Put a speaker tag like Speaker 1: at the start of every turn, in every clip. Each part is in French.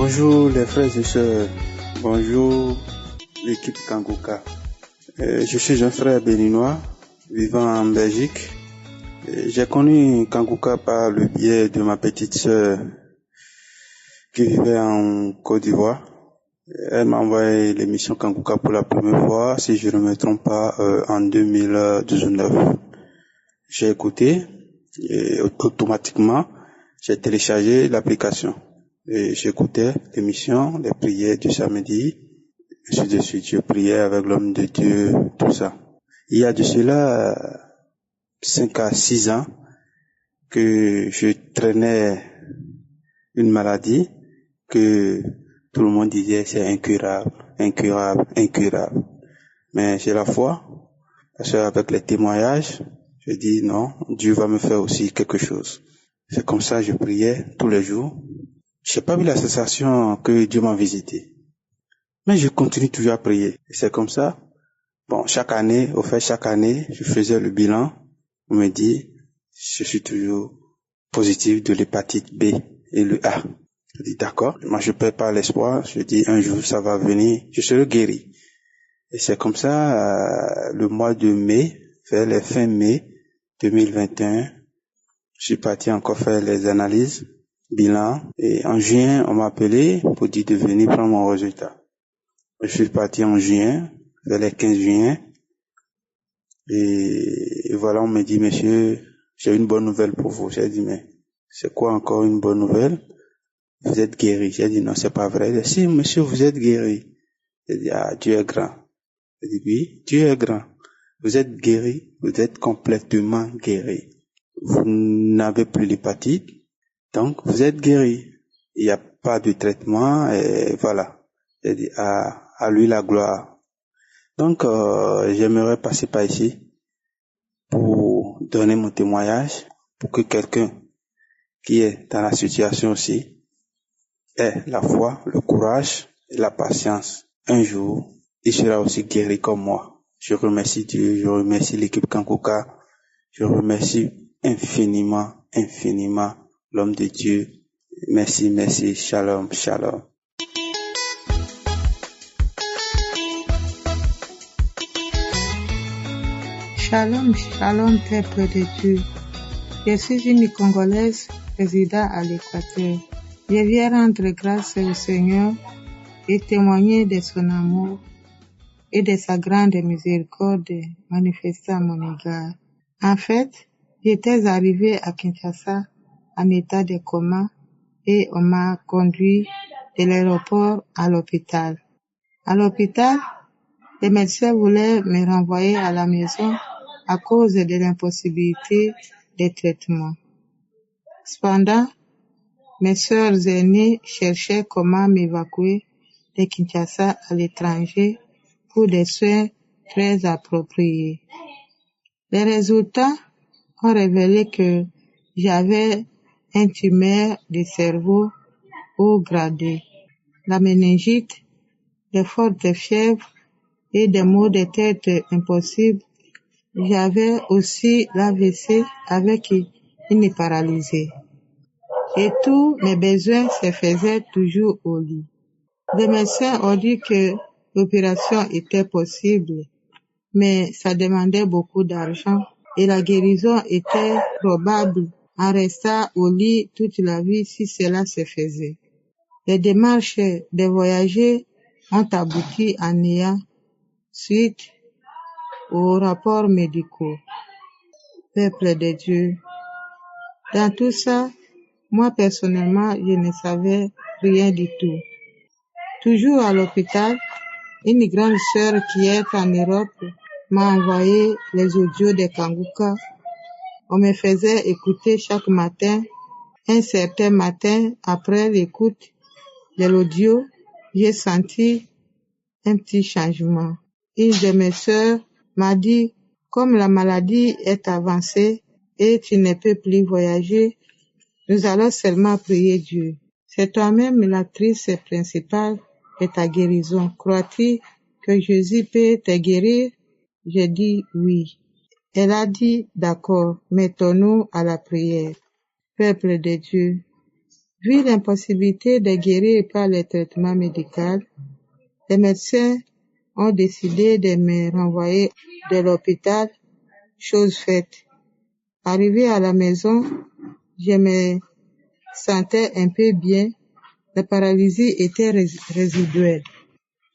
Speaker 1: Bonjour les frères et sœurs, bonjour l'équipe Kanguka. Je suis un frère béninois vivant en Belgique. J'ai connu Kanguka par le biais de ma petite sœur qui vivait en Côte d'Ivoire. Elle m'a envoyé l'émission Kanguka pour la première fois, si je ne me trompe pas, en 2019. J'ai écouté et automatiquement j'ai téléchargé l'application. Et j'écoutais l'émission, les prières du samedi. Ainsi de suite, je priais avec l'homme de Dieu, tout ça. Il y a de cela 5 à 6 ans que je traînais une maladie que tout le monde disait c'est incurable, incurable, incurable. Mais j'ai la foi, parce qu'avec les témoignages, je dis non, Dieu va me faire aussi quelque chose. C'est comme ça que je priais tous les jours. J'ai pas vu la sensation que Dieu m'a visité. Mais je continue toujours à prier. Et c'est comme ça. Bon, chaque année, je faisais le bilan. On me dit, je suis toujours positif de l'hépatite B et le A. Je dis d'accord. Moi, je perds pas l'espoir. Je dis un jour, ça va venir. Je serai guéri. Et c'est comme ça, le mois de mai, vers les fin mai 2021, je suis parti encore faire les analyses, bilan. Et en juin, on m'a appelé pour dire de venir prendre mon résultat. Je suis parti en juin, vers les 15 juin. Et voilà, on me dit, monsieur, j'ai une bonne nouvelle pour vous. J'ai dit, mais c'est quoi encore une bonne nouvelle? Vous êtes guéri. J'ai dit, non, c'est pas vrai. Il dit, si, monsieur, vous êtes guéri. J'ai dit, ah, Dieu est grand. J'ai dit, oui, Dieu est grand. Vous êtes guéri, vous êtes complètement guéri. Vous n'avez plus l'hépatite, donc vous êtes guéri. Il n'y a pas de traitement, et voilà. J'ai dit, à lui la gloire. Donc, j'aimerais passer par ici pour donner mon témoignage, pour que quelqu'un qui est dans la situation aussi ait la foi, le courage et la patience. Un jour, il sera aussi guéri comme moi. Je remercie Dieu, je remercie l'équipe Kanguka, je remercie infiniment l'homme de Dieu. Merci, merci, shalom, shalom.
Speaker 2: Shalom, shalom, peuple de Dieu. Je suis une Congolaise résidant à l'Équateur. Je viens rendre grâce au Seigneur et témoigner de son amour et de sa grande miséricorde manifestée à mon égard. En fait, j'étais arrivée à Kinshasa en état de coma et on m'a conduit de l'aéroport à l'hôpital. À l'hôpital, les médecins voulaient me renvoyer à la maison à cause de l'impossibilité de traitement. Cependant, mes sœurs aînées cherchaient comment m'évacuer de Kinshasa à l'étranger pour des soins très appropriés. Les résultats ont révélé que j'avais un tumeur du cerveau haut gradé, la méningite, de fortes fièvres et des maux de tête impossibles. J'avais aussi l'AVC avec une paralysie. Et tous mes besoins se faisaient toujours au lit. Les médecins ont dit que l'opération était possible, mais ça demandait beaucoup d'argent et la guérison était probable en restant au lit toute la vie si cela se faisait. Les démarches de voyager ont abouti en néant suite aux rapports médicaux. Peuple de Dieu. Dans tout ça, moi personnellement, je ne savais rien du tout. Toujours à l'hôpital, une grande sœur qui est en Europe m'a envoyé les audios de Kanguka. On me faisait écouter chaque matin. Un certain matin, après l'écoute de l'audio, j'ai senti un petit changement. Une de mes sœurs m'a dit, comme la maladie est avancée et tu ne peux plus voyager, nous allons seulement prier Dieu. C'est toi-même l'actrice principale de ta guérison. Crois-tu que Jésus peut te guérir? J'ai dit oui. Elle a dit d'accord, mettons-nous à la prière. Peuple de Dieu, Vu l'impossibilité de guérir par le traitement médical, les médecins ont décidé de me renvoyer de l'hôpital, chose faite. Arrivé à la maison, je me sentais un peu bien. La paralysie était résiduelle.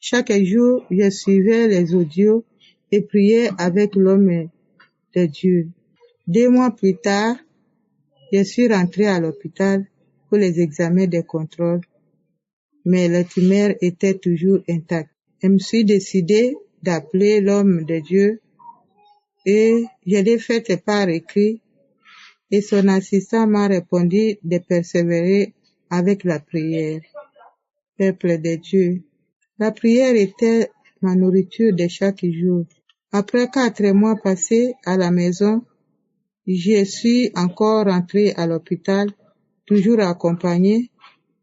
Speaker 2: Chaque jour, je suivais les audios et priais avec l'homme de Dieu. 2 mois plus tard, je suis rentrée à l'hôpital pour les examens de contrôle, mais le tumeur était toujours intact. Je me suis décidée d'appeler l'homme de Dieu et je l'ai fait par écrit et son assistant m'a répondu de persévérer avec la prière. Peuple de Dieu, la prière était ma nourriture de chaque jour. Après 4 mois passés à la maison, je suis encore rentrée à l'hôpital, toujours accompagnée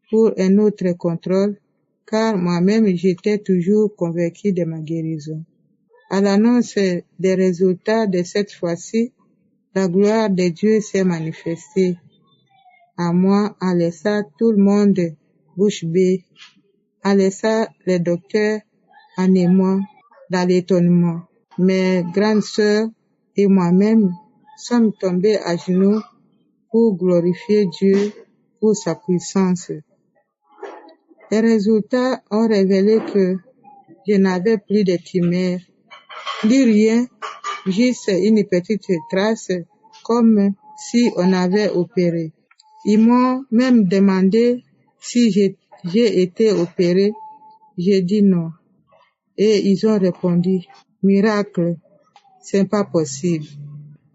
Speaker 2: pour un autre contrôle, car moi-même j'étais toujours convaincue de ma guérison. À l'annonce des résultats de cette fois-ci, la gloire de Dieu s'est manifestée à moi en laissant tout le monde bouche bée, en laissant les docteurs en émoi dans l'étonnement. Mes grandes sœurs et moi-même sommes tombés à genoux pour glorifier Dieu pour sa puissance. Les résultats ont révélé que je n'avais plus de tumeur, plus rien, juste une petite trace comme si on avait opéré. Ils m'ont même demandé si j'ai été opéré. J'ai dit non. Et ils ont répondu, miracle, c'est pas possible.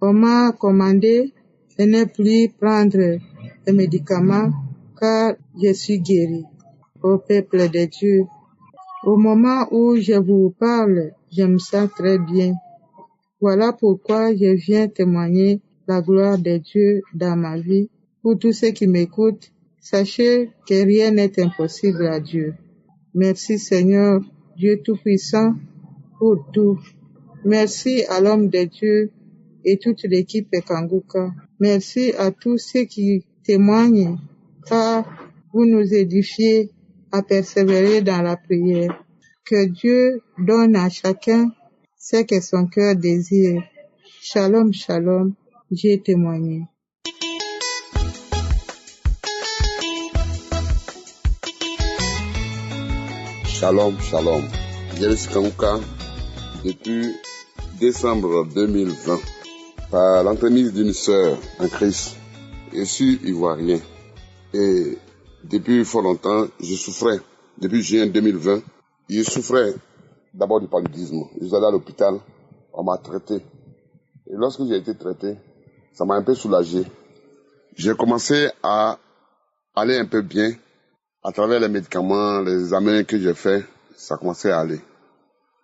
Speaker 2: On m'a commandé de ne plus prendre de médicaments car je suis guéri. Ô peuple de Dieu, au moment où je vous parle, je me sens très bien. Voilà pourquoi je viens témoigner la gloire de Dieu dans ma vie. Pour tous ceux qui m'écoutent, sachez que rien n'est impossible à Dieu. Merci Seigneur, Dieu Tout-Puissant, pour tout. Merci à l'homme de Dieu et toute l'équipe Kanguka. Merci à tous ceux qui témoignent, car vous nous édifiez à persévérer dans la prière. Que Dieu donne à chacun ce que son cœur désire. Shalom, shalom, j'ai témoigné.
Speaker 3: Shalom, shalom. Jairus Kanguka, depuis décembre 2020, par l'entremise d'une sœur en Christ, je suis ivoirien. Et depuis fort longtemps, je souffrais. Depuis juin 2020, je souffrais d'abord du paludisme. Je suis allé à l'hôpital, on m'a traité. Et lorsque j'ai été traité, ça m'a un peu soulagé. J'ai commencé à aller un peu bien. À travers les médicaments, les examens que j'ai faits, ça a commencé à aller.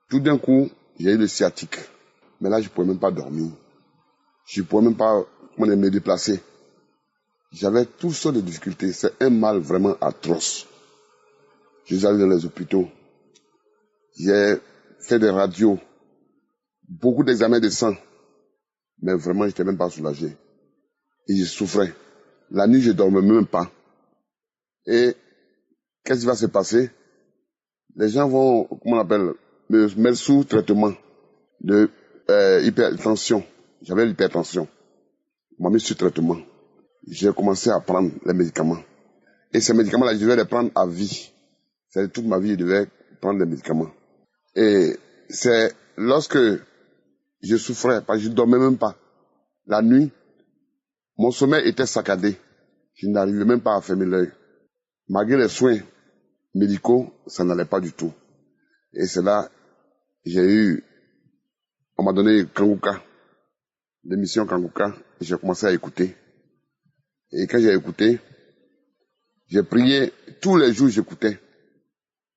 Speaker 3: Tout d'un coup, j'ai eu le sciatique. Mais là, je ne pouvais même pas dormir. Je ne pouvais même pas me déplacer. J'avais toutes sortes de difficultés. C'est un mal vraiment atroce. Je suis allé dans les hôpitaux. J'ai fait des radios. Beaucoup d'examens de sang. Mais vraiment, je n'étais même pas soulagé. Et je souffrais. La nuit, je ne dormais même pas. Et qu'est-ce qui va se passer? Les gens vont, comment on appelle, me mettre sous traitement de hypertension. J'avais l'hypertension. On m'a mis sous traitement. J'ai commencé à prendre les médicaments. Et ces médicaments-là, je devais les prendre à vie. C'est toute ma vie, je devais prendre les médicaments. Et c'est lorsque je souffrais, parce que je ne dormais même pas. La nuit, mon sommeil était saccadé. Je n'arrivais même pas à fermer l'œil. Malgré les soins médicaux, ça n'allait pas du tout. Et c'est là, on m'a donné Kanguka, l'émission Kanguka, et j'ai commencé à écouter. Et quand j'ai écouté, j'ai prié, tous les jours j'écoutais.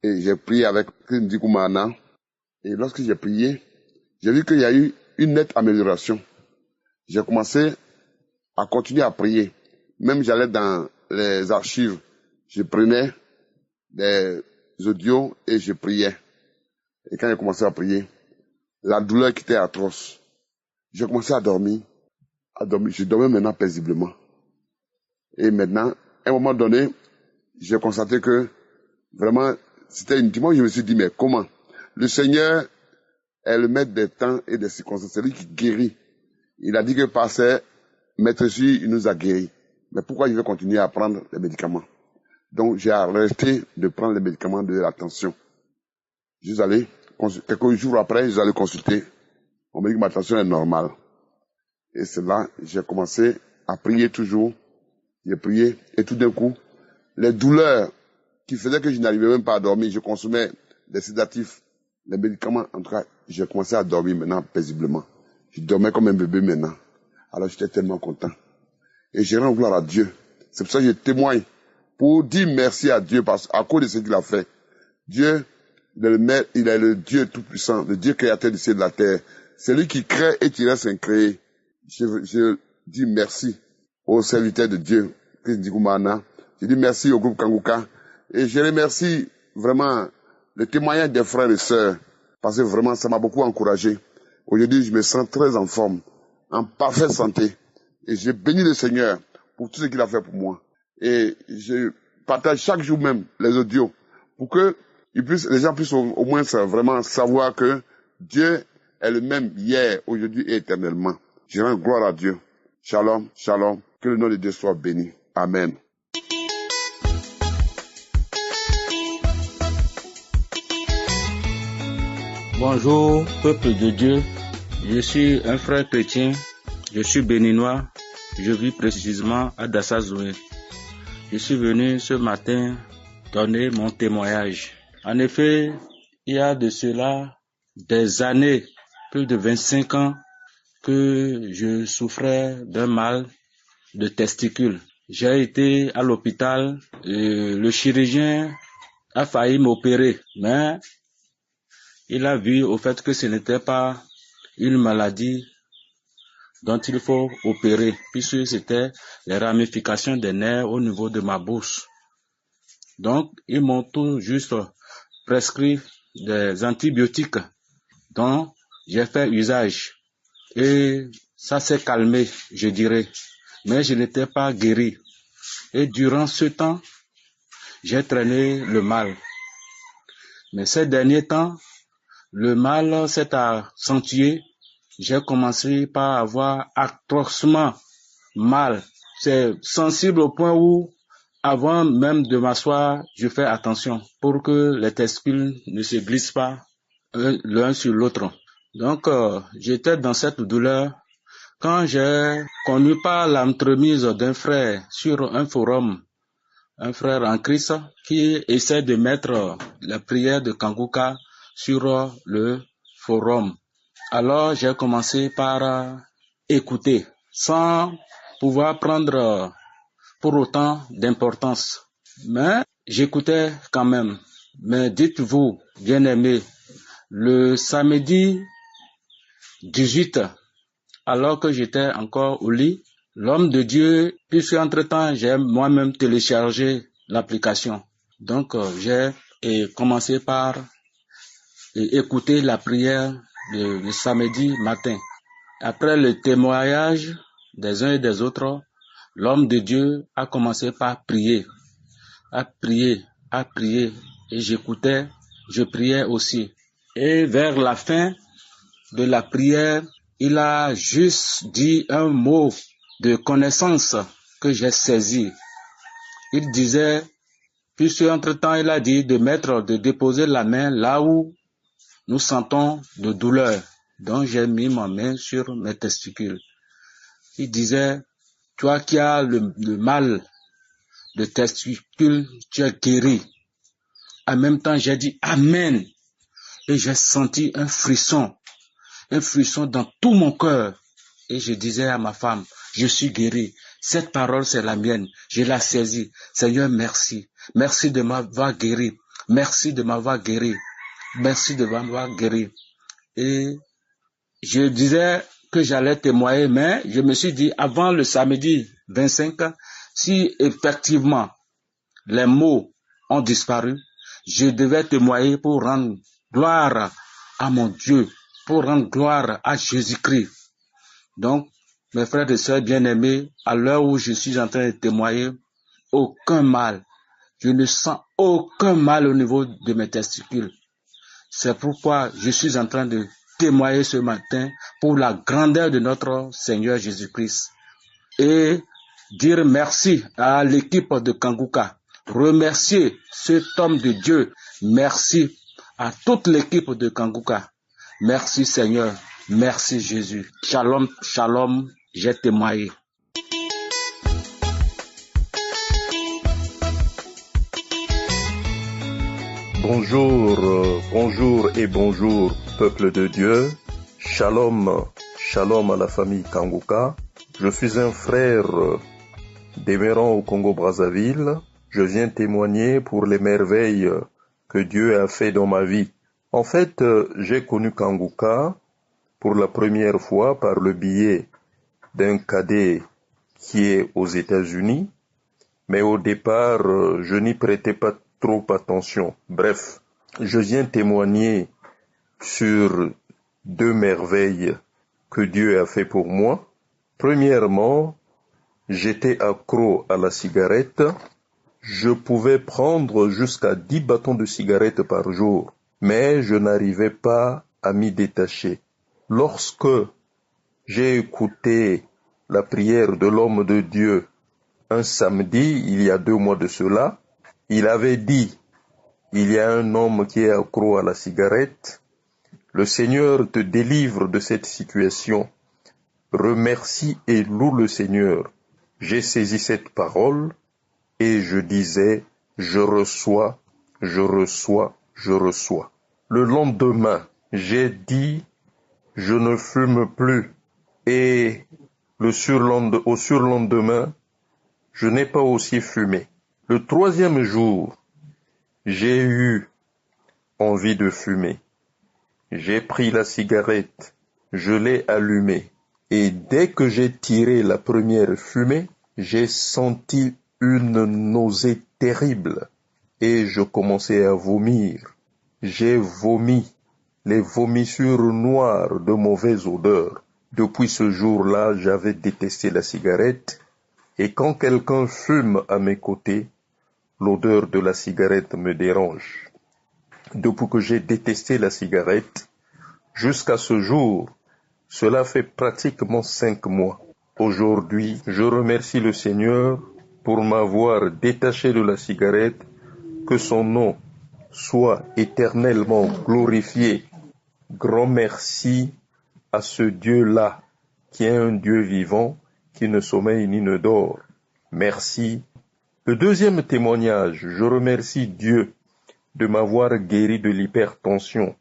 Speaker 3: Et j'ai prié avec Ndikoumana. Et lorsque j'ai prié, j'ai vu qu'il y a eu une nette amélioration. J'ai commencé à continuer à prier. Même j'allais dans les archives, je prenais des audios et je priais. Et quand j'ai commencé à prier, la douleur qui était atroce, j'ai commencé à dormir. Je dormais maintenant paisiblement. Et maintenant, à un moment donné, j'ai constaté que vraiment, c'était intimement, je me suis dit, mais comment? Le Seigneur est le maître des temps et des circonstances. C'est lui qui guérit. Il a dit que par ses maîtres, il nous a guéris. Mais pourquoi je vais continuer à prendre les médicaments? Donc, j'ai arrêté de prendre les médicaments de la tension. Je suis allé, quelques jours après, je suis allé consulter. On m'a dit que ma tension est normale. Et c'est là, j'ai commencé à prier toujours. J'ai prié, et tout d'un coup, les douleurs qui faisaient que je n'arrivais même pas à dormir, je consommais des sédatifs, les médicaments, en tout cas, j'ai commencé à dormir maintenant paisiblement. Je dormais comme un bébé maintenant. Alors j'étais tellement content. Et j'ai rendu gloire à Dieu. C'est pour ça que je témoigne pour dire merci à Dieu à cause de ce qu'il a fait. Dieu, il est le Dieu tout-puissant, le Dieu créateur du ciel et de la terre. C'est lui qui crée et qui reste incréé. Je dis merci aux serviteurs de Dieu, Chris Ndikumana. Je dis merci au groupe Kanguka. Et je remercie vraiment le témoignage des frères et sœurs, parce que vraiment, ça m'a beaucoup encouragé. Aujourd'hui, je me sens très en forme, en parfaite santé. Et je bénis le Seigneur pour tout ce qu'il a fait pour moi. Et je partage chaque jour même les audios pour que les gens puissent au moins vraiment savoir que Dieu est le même hier, aujourd'hui et éternellement. Je rends gloire à Dieu. Shalom, shalom. Que le nom de Dieu soit béni. Amen.
Speaker 4: Bonjour, peuple de Dieu. Je suis un frère chrétien. Je suis béninois. Je vis précisément à Dassazoué. Je suis venu ce matin donner mon témoignage. En effet, il y a de cela des années, plus de 25 ans, que je souffrais d'un mal de testicules. J'ai été à l'hôpital, le chirurgien a failli m'opérer, mais il a vu au fait que ce n'était pas une maladie dont il faut opérer, puisque c'était les ramifications des nerfs au niveau de ma bouche. Donc, ils m'ont tout juste prescrit des antibiotiques dont j'ai fait usage. Et ça s'est calmé, je dirais. Mais je n'étais pas guéri. Et durant ce temps, j'ai traîné le mal. Mais ces derniers temps, le mal s'est accentué. J'ai commencé par avoir atrocement mal. C'est sensible au point où, avant même de m'asseoir, je fais attention pour que les testicules ne se glissent pas l'un sur l'autre. Donc, j'étais dans cette douleur quand j'ai connu par l'entremise d'un frère sur un forum, un frère en Christ qui essaie de mettre la prière de Kanguka sur le forum. Alors, j'ai commencé par écouter sans pouvoir prendre pour autant d'importance. Mais j'écoutais quand même. Mais dites-vous, bien-aimés, le samedi 18, alors que j'étais encore au lit, l'homme de Dieu, puisque entre-temps, j'ai moi-même téléchargé l'application. Donc, j'ai commencé par écouter la prière le samedi matin. Après le témoignage des uns et des autres, l'homme de Dieu a commencé par prier, à prier, et j'écoutais, je priais aussi. Et vers la fin de la prière, il a juste dit un mot de connaissance que j'ai saisi. Il disait, puisque entre-temps il a dit de déposer la main là où nous sentons de douleur. Donc j'ai mis ma main sur mes testicules. Il disait, toi qui as le mal de testicules, tu es guéri. En même temps, j'ai dit Amen. Et j'ai senti un frisson dans tout mon cœur. Et je disais à ma femme, je suis guéri. Cette parole, c'est la mienne. Je l'ai saisie. Seigneur, merci. Merci de m'avoir guéri. Merci de m'avoir guéri. Merci de m'avoir guéri. Et je disais que j'allais témoigner, mais je me suis dit, avant le samedi 25, si effectivement les mots ont disparu, je devais témoigner pour rendre gloire à mon Dieu, pour rendre gloire à Jésus-Christ. Donc, mes frères et sœurs bien-aimés, à l'heure où je suis en train de témoigner, aucun mal. Je ne sens aucun mal au niveau de mes testicules. C'est pourquoi je suis en train de témoigner ce matin pour la grandeur de notre Seigneur Jésus-Christ. Et dire merci à l'équipe de Kanguka. Remercier cet homme de Dieu. Merci à toute l'équipe de Kanguka. Merci Seigneur. Merci Jésus. Shalom, shalom. J'ai témoigné.
Speaker 5: Bonjour et bonjour, peuple de Dieu. Shalom, shalom à la famille Kanguka. Je suis un frère demeurant au Congo-Brazzaville. Je viens témoigner pour les merveilles que Dieu a fait dans ma vie. En fait, j'ai connu Kanguka pour la première fois par le biais d'un cadet qui est aux États-Unis. Mais au départ, je n'y prêtais pas trop attention. Bref, je viens témoigner sur 2 merveilles que Dieu a fait pour moi. Premièrement, j'étais accro à la cigarette. Je pouvais prendre jusqu'à 10 bâtons de cigarette par jour, mais je n'arrivais pas à m'y détacher. Lorsque j'ai écouté la prière de l'homme de Dieu un samedi, il y a 2 mois de cela, il avait dit, il y a un homme qui est accro à la cigarette, le Seigneur te délivre de cette situation. Remercie et loue le Seigneur. J'ai saisi cette parole et je disais, je reçois. Le lendemain, j'ai dit, je ne fume plus. Et au surlendemain, je n'ai pas aussi fumé. Le 3e jour, j'ai eu envie de fumer. J'ai pris la cigarette, je l'ai allumée. Et dès que j'ai tiré la première fumée, j'ai senti une nausée terrible. Et je commençais à vomir. J'ai vomi, les vomissures noires de mauvaise odeur. Depuis ce jour-là, j'avais détesté la cigarette. Et quand quelqu'un fume à mes côtés, l'odeur de la cigarette me dérange. Depuis que j'ai détesté la cigarette, jusqu'à ce jour, cela fait pratiquement 5 mois. Aujourd'hui, je remercie le Seigneur pour m'avoir détaché de la cigarette, que son nom soit éternellement glorifié. Grand merci à ce Dieu-là, qui est un Dieu vivant, qui ne sommeille ni ne dort. Merci. Le 2e témoignage, je remercie Dieu de m'avoir guéri de l'hypertension.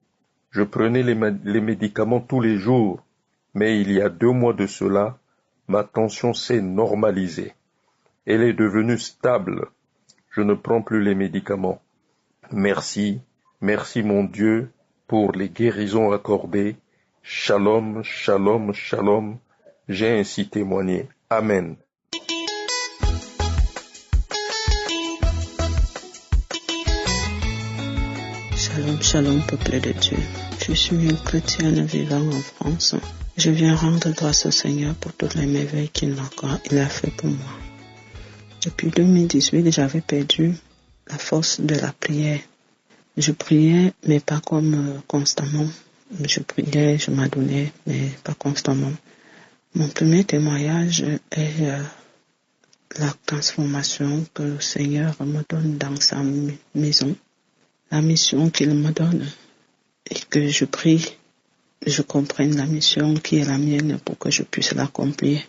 Speaker 5: Je prenais les médicaments tous les jours, mais il y a 2 mois de cela, ma tension s'est normalisée. Elle est devenue stable. Je ne prends plus les médicaments. Merci mon Dieu pour les guérisons accordées. Shalom, shalom, shalom. J'ai ainsi témoigné. Amen.
Speaker 6: Shalom, shalom, peuple de Dieu. Je suis une chrétienne vivant en France. Je viens rendre grâce au Seigneur pour toutes les merveilles qu'il a fait pour moi. Depuis 2018, j'avais perdu la force de la prière. Je priais, mais pas comme constamment. Je priais, je m'adonnais, mais pas constamment. Mon premier témoignage est la transformation que le Seigneur me donne dans sa maison. La mission qu'il me donne et que je prie, je comprenne la mission qui est la mienne pour que je puisse l'accomplir.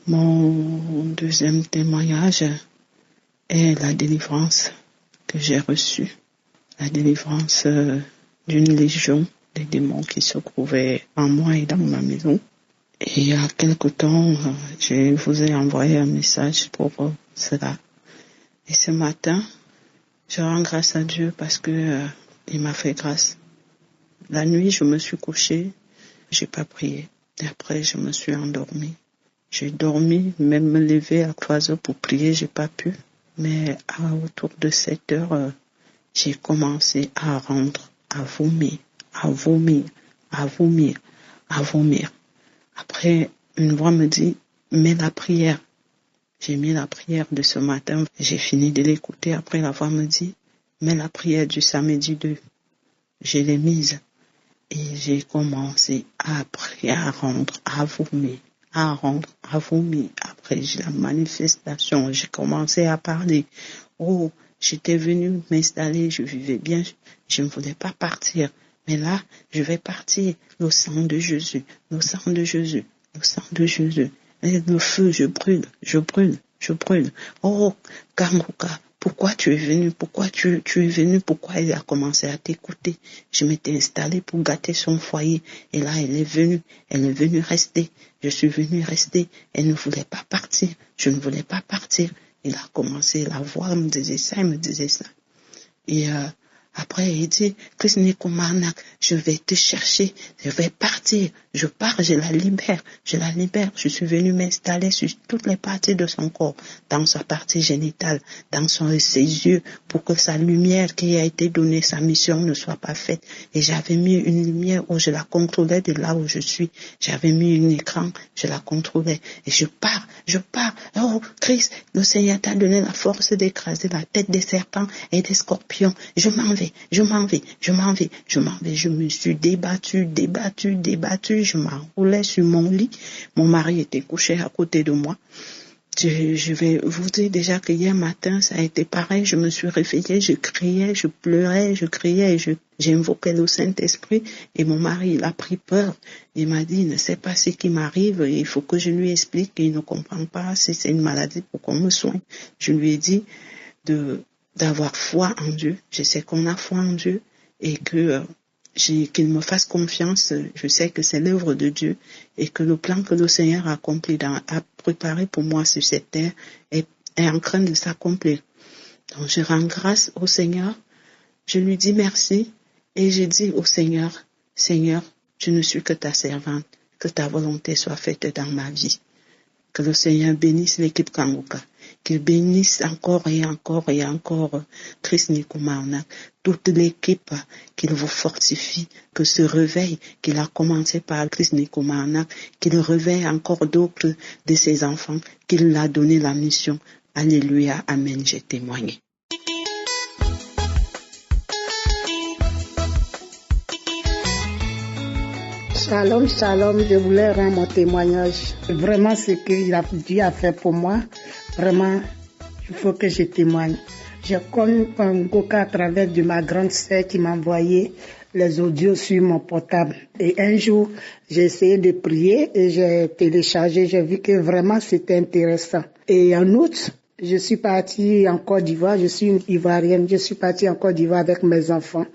Speaker 6: Mon 2e témoignage est la délivrance que j'ai reçue. La délivrance d'une légion des démons qui se trouvaient en moi et dans ma maison. Et il y a quelque temps, je vous ai envoyé un message pour cela. Et ce matin, je rends grâce à Dieu parce que il m'a fait grâce. La nuit, je me suis couchée, j'ai pas prié. Et après, je me suis endormie. J'ai dormi, même me lever à 3 heures pour prier, j'ai pas pu. Mais autour de 7 heures, j'ai commencé à vomir. Après, une voix me dit, mais la prière. J'ai mis la prière de ce matin. J'ai fini de l'écouter après l'avoir me dit. Mais la prière du samedi 2, je l'ai mise. Et j'ai commencé à prier, à rendre, à vomir. Après la manifestation, j'ai commencé à parler. Oh, j'étais venue m'installer, je vivais bien, je ne voulais pas partir. Mais là, je vais partir. Le sang de Jésus, le sang de Jésus, le sang de Jésus. Et le feu, je brûle. Oh, Kanguka, pourquoi tu es venu? Pourquoi tu es venu? Pourquoi il a commencé à t'écouter? Je m'étais installée pour gâter son foyer. Et là, elle est venue rester. Je suis venue rester. Elle ne voulait pas partir. Je ne voulais pas partir. Il a commencé, la voix me disait ça. Et après, il dit, Christine Koumarnak, je vais te chercher, je vais partir, je pars, je la libère. Je suis venue m'installer sur toutes les parties de son corps, dans sa partie génitale, dans ses yeux, pour que sa lumière qui a été donnée, sa mission ne soit pas faite. Et j'avais mis une lumière où je la contrôlais de là où je suis. J'avais mis un écran, je la contrôlais. Et je pars. Oh, Christ, le Seigneur t'a donné la force d'écraser la tête des serpents et des scorpions. Je m'en vais. Je me suis débattue. Je m'enroulais sur mon lit. Mon mari était couché à côté de moi. Je vais vous dire déjà que hier matin, ça a été pareil. Je me suis réveillée, je criais, je pleurais, j'ai invoqué le Saint-Esprit et mon mari, il a pris peur. Il m'a dit, il ne sait pas ce qui m'arrive, il faut que je lui explique, il ne comprend pas si c'est une maladie pour qu'on me soigne. Je lui ai dit d'avoir foi en Dieu. Je sais qu'on a foi en Dieu et qu'il me fasse confiance. Je sais que c'est l'œuvre de Dieu et que le plan que le Seigneur a préparé pour moi sur cette terre est en train de s'accomplir. Donc je rends grâce au Seigneur. Je lui dis merci et je dis au Seigneur, Seigneur, je ne suis que ta servante. Que ta volonté soit faite dans ma vie. Que le Seigneur bénisse l'équipe Kanguka. Qu'il bénisse encore et encore Christ Nikomarnak, toute l'équipe, qu'il vous fortifie, que ce réveil qu'il a commencé par Christ Nikomarnak, qu'il réveille encore d'autres de ses enfants, qu'il a donné la mission. Alléluia, amen, j'ai témoigné.
Speaker 7: Shalom, je voulais rendre mon témoignage. Vraiment, ce que Dieu a fait pour moi, vraiment, il faut que je témoigne. J'ai connu Kanguka à travers de ma grande sœur qui m'a envoyé les audios sur mon portable. Et un jour, j'ai essayé de prier et j'ai téléchargé, j'ai vu que vraiment c'était intéressant. Et en août, je suis partie en Côte d'Ivoire, je suis une Ivoirienne, je suis partie en Côte d'Ivoire avec mes enfants.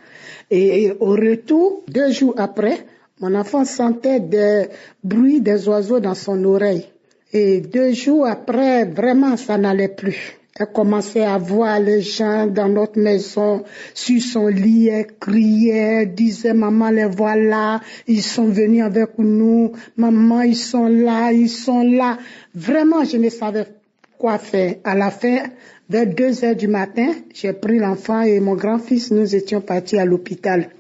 Speaker 7: Et au retour, 2 jours après, mon enfant sentait des bruits des oiseaux dans son oreille. Et 2 jours après, vraiment, ça n'allait plus. Elle commençait à voir les gens dans notre maison, sur son lit, elle criait, disait, maman, les voilà, ils sont venus avec nous, maman, ils sont là. Vraiment, je ne savais quoi faire. À la fin, vers 2h du matin, j'ai pris l'enfant et mon grand-fils, nous étions partis à l'hôpital.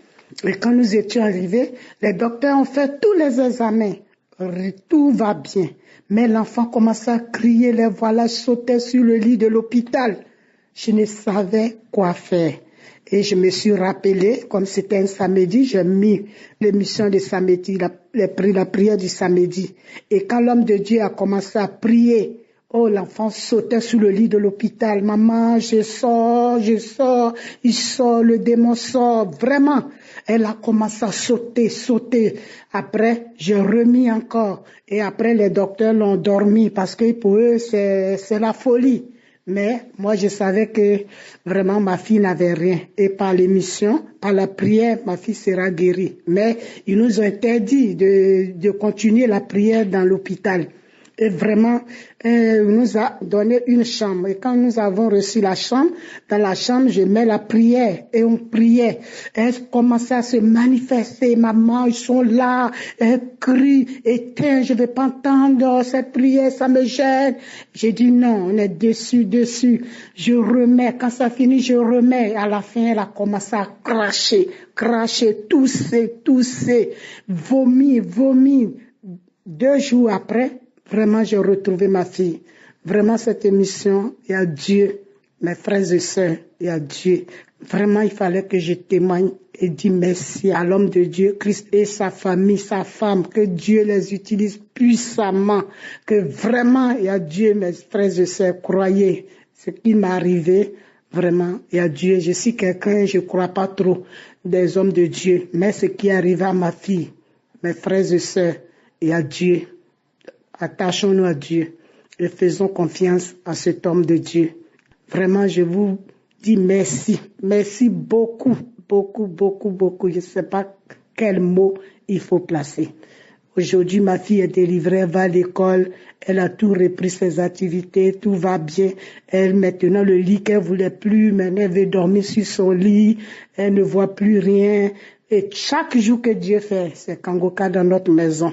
Speaker 7: Et quand nous étions arrivés, les docteurs ont fait tous les examens. Tout va bien. Mais l'enfant commençait à crier, les voilà sautaient sur le lit de l'hôpital. Je ne savais quoi faire. Et je me suis rappelé, comme c'était un samedi, j'ai mis l'émission de samedi, la prière du samedi. Et quand l'homme de Dieu a commencé à prier, oh, l'enfant sautait sur le lit de l'hôpital. Maman, je sors, il sort, le démon sort. Vraiment, elle a commencé à sauter. Après, j'ai remis encore. Et après, les docteurs l'ont dormi parce que pour eux, c'est la folie. Mais moi, je savais que vraiment ma fille n'avait rien. Et par l'émission, par la prière, ma fille sera guérie. Mais ils nous ont interdit de continuer la prière dans l'hôpital. Et vraiment, nous a donné une chambre. Et quand nous avons reçu la chambre, dans la chambre, je mets la prière. Et on priait. Elle commençait à se manifester. Maman, ils sont là. Elle crie. Éteins, je ne vais pas entendre cette prière, ça me gêne. J'ai dit non, on est dessus. Je remets. Quand ça finit, je remets. À la fin, elle a commencé à cracher, tousser, vomir. 2 jours après, vraiment, j'ai retrouvé ma fille. Vraiment, cette émission, il y a Dieu, mes frères et sœurs, il y a Dieu. Vraiment, il fallait que je témoigne et dis merci à l'homme de Dieu, Christ et sa famille, sa femme, que Dieu les utilise puissamment, que vraiment, il y a Dieu, mes frères et sœurs, croyez ce qui m'est arrivé, vraiment, il y a Dieu. Je suis quelqu'un, je ne crois pas trop des hommes de Dieu, mais ce qui est arrivé à ma fille, mes frères et sœurs, il y a Dieu. Attachons-nous à Dieu et faisons confiance à cet homme de Dieu. Vraiment, je vous dis merci. Merci beaucoup, beaucoup, beaucoup, beaucoup. Je ne sais pas quel mot il faut placer. Aujourd'hui, ma fille est délivrée, elle va à l'école, elle a tout repris ses activités, tout va bien. Elle, maintenant, le lit qu'elle voulait plus, maintenant, elle veut dormir sur son lit, elle ne voit plus rien. Et chaque jour que Dieu fait, c'est Kangoka dans notre maison.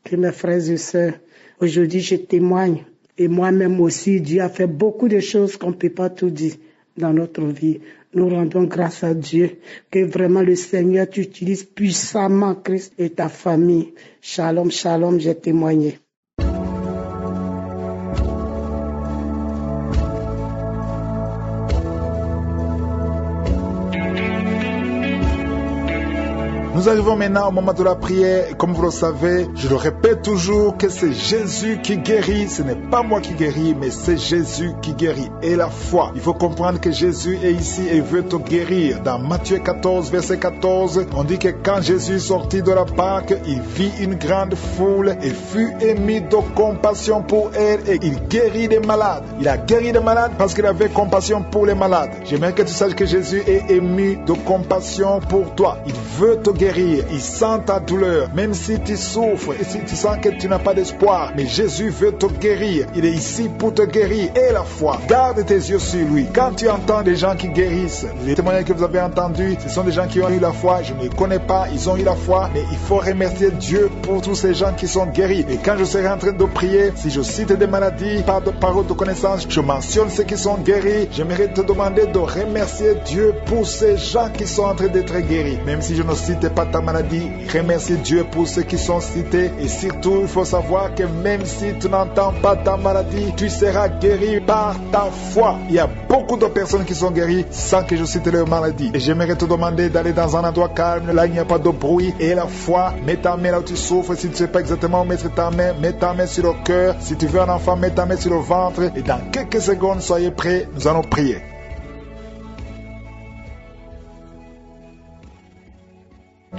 Speaker 7: Que mes frères et sœurs, aujourd'hui, je témoigne. Et moi-même aussi, Dieu a fait beaucoup de choses qu'on ne peut pas tout dire dans notre vie. Nous rendons grâce à Dieu que vraiment le Seigneur t'utilise puissamment, Christ et ta famille. Shalom, shalom, j'ai témoigné.
Speaker 8: Nous arrivons maintenant au moment de la prière et comme vous le savez, je le répète toujours que c'est Jésus qui guérit, ce n'est pas moi qui guéris, mais c'est Jésus qui guérit. Et la foi, il faut comprendre que Jésus est ici et veut te guérir. Dans Matthieu 14, verset 14, on dit que quand Jésus sortit de la Pâque, il vit une grande foule et fut ému de compassion pour elle et il guérit les malades. Il a guéri les malades parce qu'il avait compassion pour les malades. J'aimerais que tu saches que Jésus est ému de compassion pour toi. Il veut te guérir. Il sent ta douleur, même si tu souffres et si tu sens que tu n'as pas d'espoir. Mais Jésus veut te guérir. Il est ici pour te guérir. Et la foi, garde tes yeux sur lui. Quand tu entends des gens qui guérissent, les témoignages que vous avez entendus, ce sont des gens qui ont eu la foi. Je ne les connais pas, ils ont eu la foi. Mais il faut remercier Dieu pour tous ces gens qui sont guéris. Et quand je serai en train de prier, si je cite des maladies, par de paroles de connaissance, je mentionne ceux qui sont guéris. J'aimerais te demander de remercier Dieu pour ces gens qui sont en train d'être guéris. Même si je ne cite pas ta maladie, remercie Dieu pour ceux qui sont cités. Et surtout, il faut savoir que même si tu n'entends pas ta maladie, tu seras guéri par ta foi. Il y a beaucoup de personnes qui sont guéries sans que je cite leur maladie. Et j'aimerais te demander d'aller dans un endroit calme, là il n'y a pas de bruit. Et la foi, mets ta main là où tu souffres. Si tu ne sais pas exactement où mettre ta main, mets ta main sur le cœur. Si tu veux un enfant, mets ta main sur le ventre. Et dans quelques secondes, soyez prêts, nous allons prier.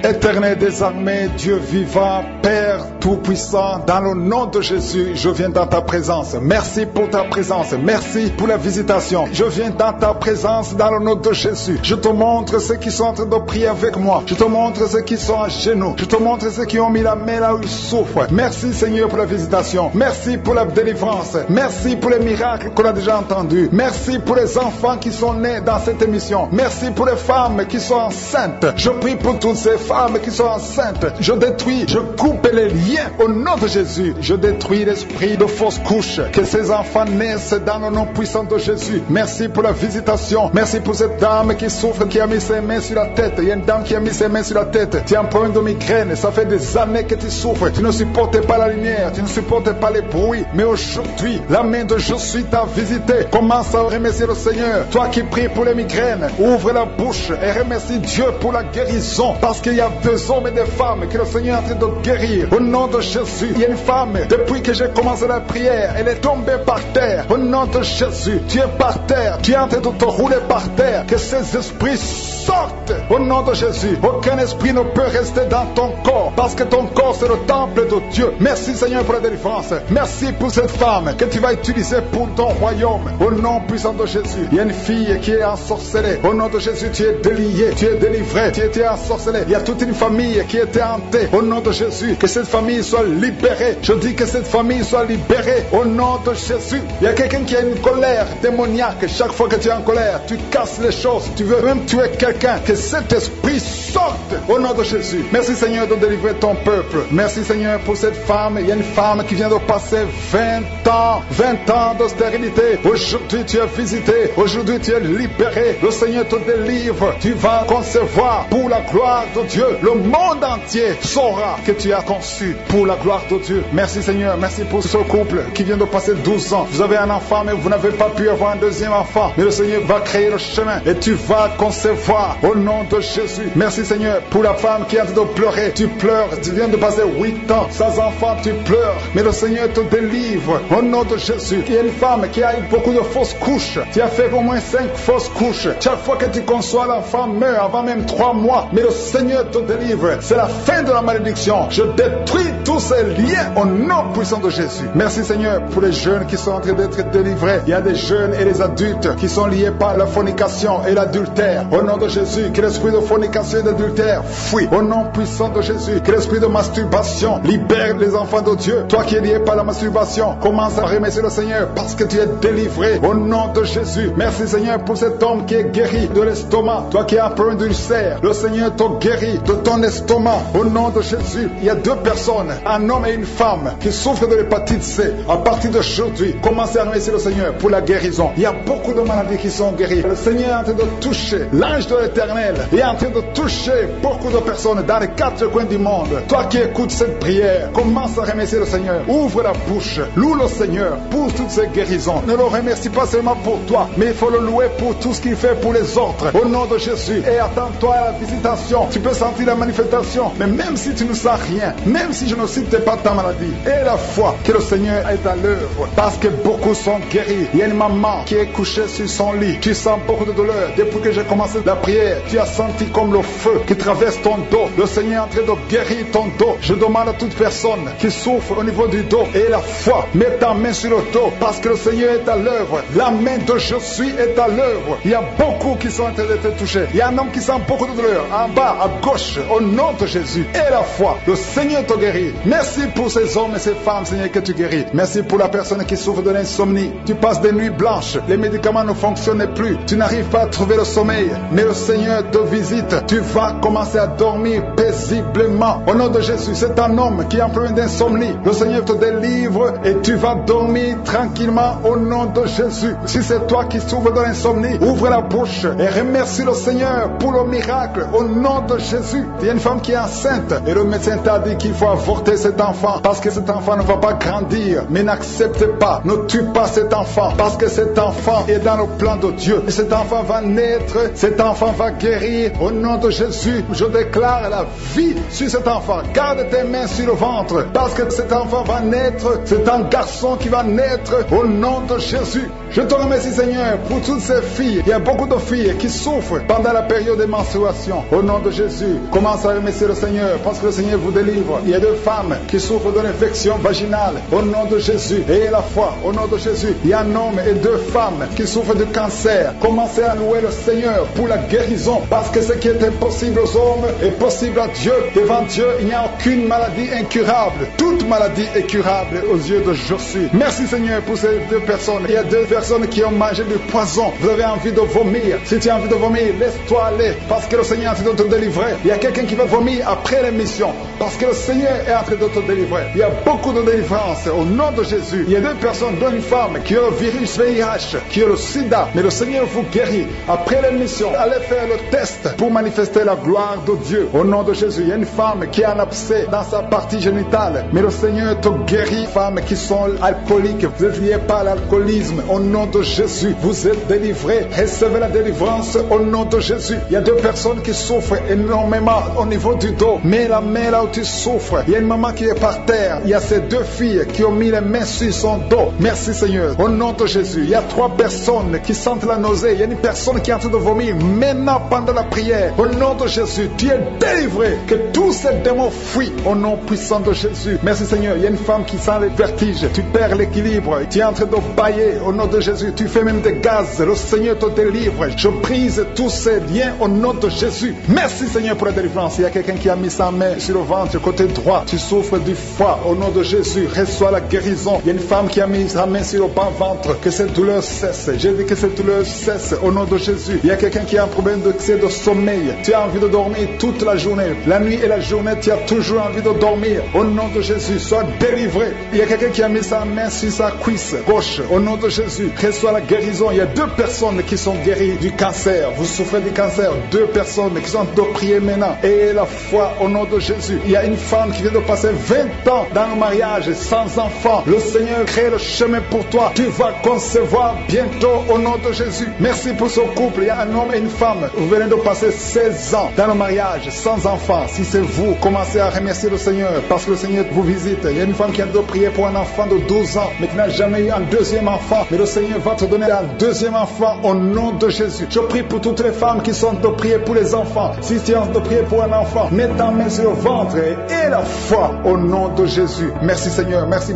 Speaker 8: Éternel des armées, Dieu vivant, Père tout-puissant, dans le nom de Jésus, je viens dans ta présence. Merci pour ta présence. Merci pour la visitation. Je viens dans ta présence dans le nom de Jésus. Je te montre ceux qui sont en train de prier avec moi. Je te montre ceux qui sont à genoux. Je te montre ceux qui ont mis la main là où ils souffrent. Merci Seigneur pour la visitation. Merci pour la délivrance. Merci pour les miracles qu'on a déjà entendus. Merci pour les enfants qui sont nés dans cette émission. Merci pour les femmes qui sont enceintes. Je prie pour toutes ces femmes qui sont enceintes. Je détruis, je coupe les liens au nom de Jésus. Je détruis l'esprit de fausse couche. Que ces enfants naissent dans le nom puissant de Jésus. Merci pour la visitation. Merci pour cette dame qui souffre, qui a mis ses mains sur la tête. Il y a une dame qui a mis ses mains sur la tête. Tu as un problème de migraine. Ça fait des années que tu souffres. Tu ne supportes pas la lumière. Tu ne supportes pas les bruits. Mais aujourd'hui, la main de je suis t'a visité. Commence à remercier le Seigneur. Toi qui pries pour les migraines, ouvre la bouche et remercie Dieu pour la guérison. Parce qu'il y a des hommes et des femmes que le Seigneur est en train de guérir. Au nom de Jésus, il y a une femme, depuis que j'ai commencé la prière, elle est tombée par terre. Au nom de Jésus, tu es par terre. Tu es en train de te rouler par terre. Que ces esprits sortent. Au nom de Jésus, aucun esprit ne peut rester dans ton corps. Parce que ton corps, c'est le temple de Dieu. Merci Seigneur pour la délivrance. Merci pour cette femme que tu vas utiliser pour ton royaume. Au nom puissant de Jésus, il y a une fille qui est ensorcelée. Au nom de Jésus, tu es délié, tu es délivré, tu étais ensorcelé. Il y a toute une famille qui était hantée. Au nom de Jésus, que cette famille soit libérée. Je dis que cette famille soit libérée. Au nom de Jésus, il y a quelqu'un qui a une colère démoniaque. Chaque fois que tu es en colère, tu casses les choses. Tu veux même tuer quelqu'un. quelqu'un, que cet esprit sorte au nom de Jésus. Merci Seigneur de délivrer ton peuple. Merci Seigneur pour cette femme. Il y a une femme qui vient de passer 20 ans de stérilité. Aujourd'hui tu es visité. Aujourd'hui tu es libéré. Le Seigneur te délivre. Tu vas concevoir pour la gloire de Dieu. Le monde entier saura que tu as conçu pour la gloire de Dieu. Merci Seigneur. Merci pour ce couple qui vient de passer 12 ans. Vous avez un enfant mais vous n'avez pas pu avoir un deuxième enfant. Mais le Seigneur va créer le chemin et tu vas concevoir au nom de Jésus. Merci Seigneur pour la femme qui est en train de pleurer. Tu pleures. Tu viens de passer 8 ans sans enfant. Tu pleures. Mais le Seigneur te délivre au nom de Jésus. Il y a une femme qui a eu beaucoup de fausses couches. Tu as fait au moins 5 fausses couches. Chaque fois que tu conçois, l'enfant meurt avant même 3 mois. Mais le Seigneur te délivre. C'est la fin de la malédiction. Je détruis tous ces liens au nom puissant de Jésus. Merci Seigneur pour les jeunes qui sont en train d'être délivrés. Il y a des jeunes et des adultes qui sont liés par la fornication et l'adultère. Au nom de Jésus, que l'esprit de fornication et d'adultère fuit. Au nom puissant de Jésus, que l'esprit de masturbation libère les enfants de Dieu. Toi qui es lié par la masturbation, commence à remercier le Seigneur parce que tu es délivré. Au nom de Jésus, merci Seigneur pour cet homme qui est guéri de l'estomac. Toi qui as un problème d'ulcère, le Seigneur te guérit de ton estomac. Au nom de Jésus, il y a 2 personnes, un homme et une femme, qui souffrent de l'hépatite C. À partir d'aujourd'hui, commencez à remercier le Seigneur pour la guérison. Il y a beaucoup de maladies qui sont guéries. Le Seigneur est en train de toucher l'ange de l'Éternel. Il est en train de toucher beaucoup de personnes dans les 4 coins du monde. Toi qui écoutes cette prière, commence à remercier le Seigneur. Ouvre la bouche, loue le Seigneur pour toutes ces guérisons. Ne le remercie pas seulement pour toi, mais il faut le louer pour tout ce qu'il fait pour les autres. Au nom de Jésus, et attends-toi à la visitation. Tu peux sentir la manifestation, mais même si tu ne sens rien, même si je ne cite pas ta maladie, et la foi que le Seigneur est à l'œuvre, parce que beaucoup sont guéris. Il y a une maman qui est couchée sur son lit. Tu sens beaucoup de douleur. Depuis que j'ai commencé la prière, tu as senti comme le feu qui traverse ton dos. Le Seigneur est en train de guérir ton dos. Je demande à toute personne qui souffre au niveau du dos et la foi, mets ta main sur le dos parce que le Seigneur est à l'œuvre. La main de je suis est à l'œuvre. Il y a beaucoup qui sont en train d'être touchés. Il y a un homme qui sent beaucoup de douleur en bas, à gauche, au nom de Jésus. Et la foi, le Seigneur te guérit. Merci pour ces hommes et ces femmes, Seigneur, que tu guéris. Merci pour la personne qui souffre de l'insomnie. Tu passes des nuits blanches. Les médicaments ne fonctionnent plus. Tu n'arrives pas à trouver le sommeil. Mais le Seigneur te visite. Tu vas commencer à dormir paisiblement. Au nom de Jésus, c'est un homme qui est en problème d'insomnie. Le Seigneur te délivre et tu vas dormir tranquillement au nom de Jésus. Si c'est toi qui souffres de l'insomnie, ouvre la bouche et remercie le Seigneur pour le miracle au nom de Jésus. Il y a une femme qui est enceinte et le médecin t'a dit qu'il faut avorter cet enfant parce que cet enfant ne va pas grandir. Mais n'accepte pas, ne tue pas cet enfant parce que cet enfant est dans le plan de Dieu. Et cet enfant va naître, cet enfant va guérir au nom de Jésus. Je déclare la vie sur cet enfant. Garde tes mains sur le ventre parce que cet enfant va naître. C'est un garçon qui va naître au nom de Jésus. Je te remercie Seigneur pour toutes ces filles. Il y a beaucoup de filles qui souffrent pendant la période de menstruation. Au nom de Jésus, commence à remercier le Seigneur parce que le Seigneur vous délivre. Il y a 2 femmes qui souffrent de l'infection vaginale. Au nom de Jésus, ayez la foi. Au nom de Jésus, il y a un homme et 2 femmes qui souffrent de cancer. Commencez à louer le Seigneur pour la guérison parce que ce qui est impossible aux hommes est possible à Dieu. Devant Dieu, il n'y a aucune maladie incurable. Toute maladie est curable aux yeux de Jésus. Merci Seigneur pour ces 2 personnes. Il y a 2 personnes qui ont mangé du poison. Vous avez envie de vomir. Si tu as envie de vomir, laisse-toi aller parce que le Seigneur est en train de te délivrer. Il y a quelqu'un qui va vomir après l'émission parce que le Seigneur est en train de te délivrer. Il y a beaucoup de délivrance au nom de Jésus. Il y a 2 personnes, dont une femme qui a le virus VIH, qui a le sida, mais le Seigneur vous guérit. Après l'émission, allez faire le test pour manifester la gloire de Dieu. Au nom de Jésus, il y a une femme qui a un abcès dans sa partie génitale, mais le Seigneur te guérit. Femmes qui sont alcooliques, vous êtes liées par l'alcoolisme. Au nom de Jésus, vous êtes délivrés. Recevez la délivrance au nom de Jésus. Il y a 2 personnes qui souffrent énormément au niveau du dos. Mets la main là où tu souffres. Il y a une maman qui est par terre. Il y a ces 2 filles qui ont mis les mains sur son dos. Merci Seigneur. Au nom de Jésus, il y a 3 personnes qui sentent la nausée. Il y a une personne qui est en train de vomir maintenant pendant la prière. Au nom de Jésus, tu es délivré. Que tous ces démons fuient au nom puissant de Jésus. Merci Seigneur. Il y a une femme qui sent les vertiges. Tu perds l'équilibre. Tu es en train de bailler au nom de de Jésus. Tu fais même des gaz. Le Seigneur te délivre. Je brise tous ces liens au nom de Jésus. Merci Seigneur pour la délivrance. Il y a quelqu'un qui a mis sa main sur le ventre, côté droit. Tu souffres du foie. Au nom de Jésus, reçois la guérison. Il y a une femme qui a mis sa main sur le bas-ventre. Que cette douleur cesse. J'ai dit que cette douleur cesse au nom de Jésus. Il y a quelqu'un qui a un problème de sommeil. Tu as envie de dormir toute la journée. La nuit et la journée, tu as toujours envie de dormir. Au nom de Jésus, sois délivré. Il y a quelqu'un qui a mis sa main sur sa cuisse gauche. Au nom de Jésus, reçois la guérison. Il y a 2 personnes qui sont guéries du cancer. Vous souffrez du cancer. 2 personnes qui sont en train de prier maintenant. Et la foi au nom de Jésus. Il y a une femme qui vient de passer 20 ans dans le mariage sans enfant. Le Seigneur crée le chemin pour toi. Tu vas concevoir bientôt au nom de Jésus. Merci pour ce couple. Il y a un homme et une femme. Vous venez de passer 16 ans dans le mariage sans enfant. Si c'est vous, commencez à remercier le Seigneur parce que le Seigneur vous visite. Il y a une femme qui a de prier pour un enfant de 12 ans mais qui n'a jamais eu un deuxième enfant. Mais le Seigneur va te donner un deuxième enfant au nom de Jésus. Je prie pour toutes les femmes qui sont de prier pour les enfants. Si tu es de prier pour un enfant, mets ta main sur le ventre et la foi au nom de Jésus. Merci Seigneur. Merci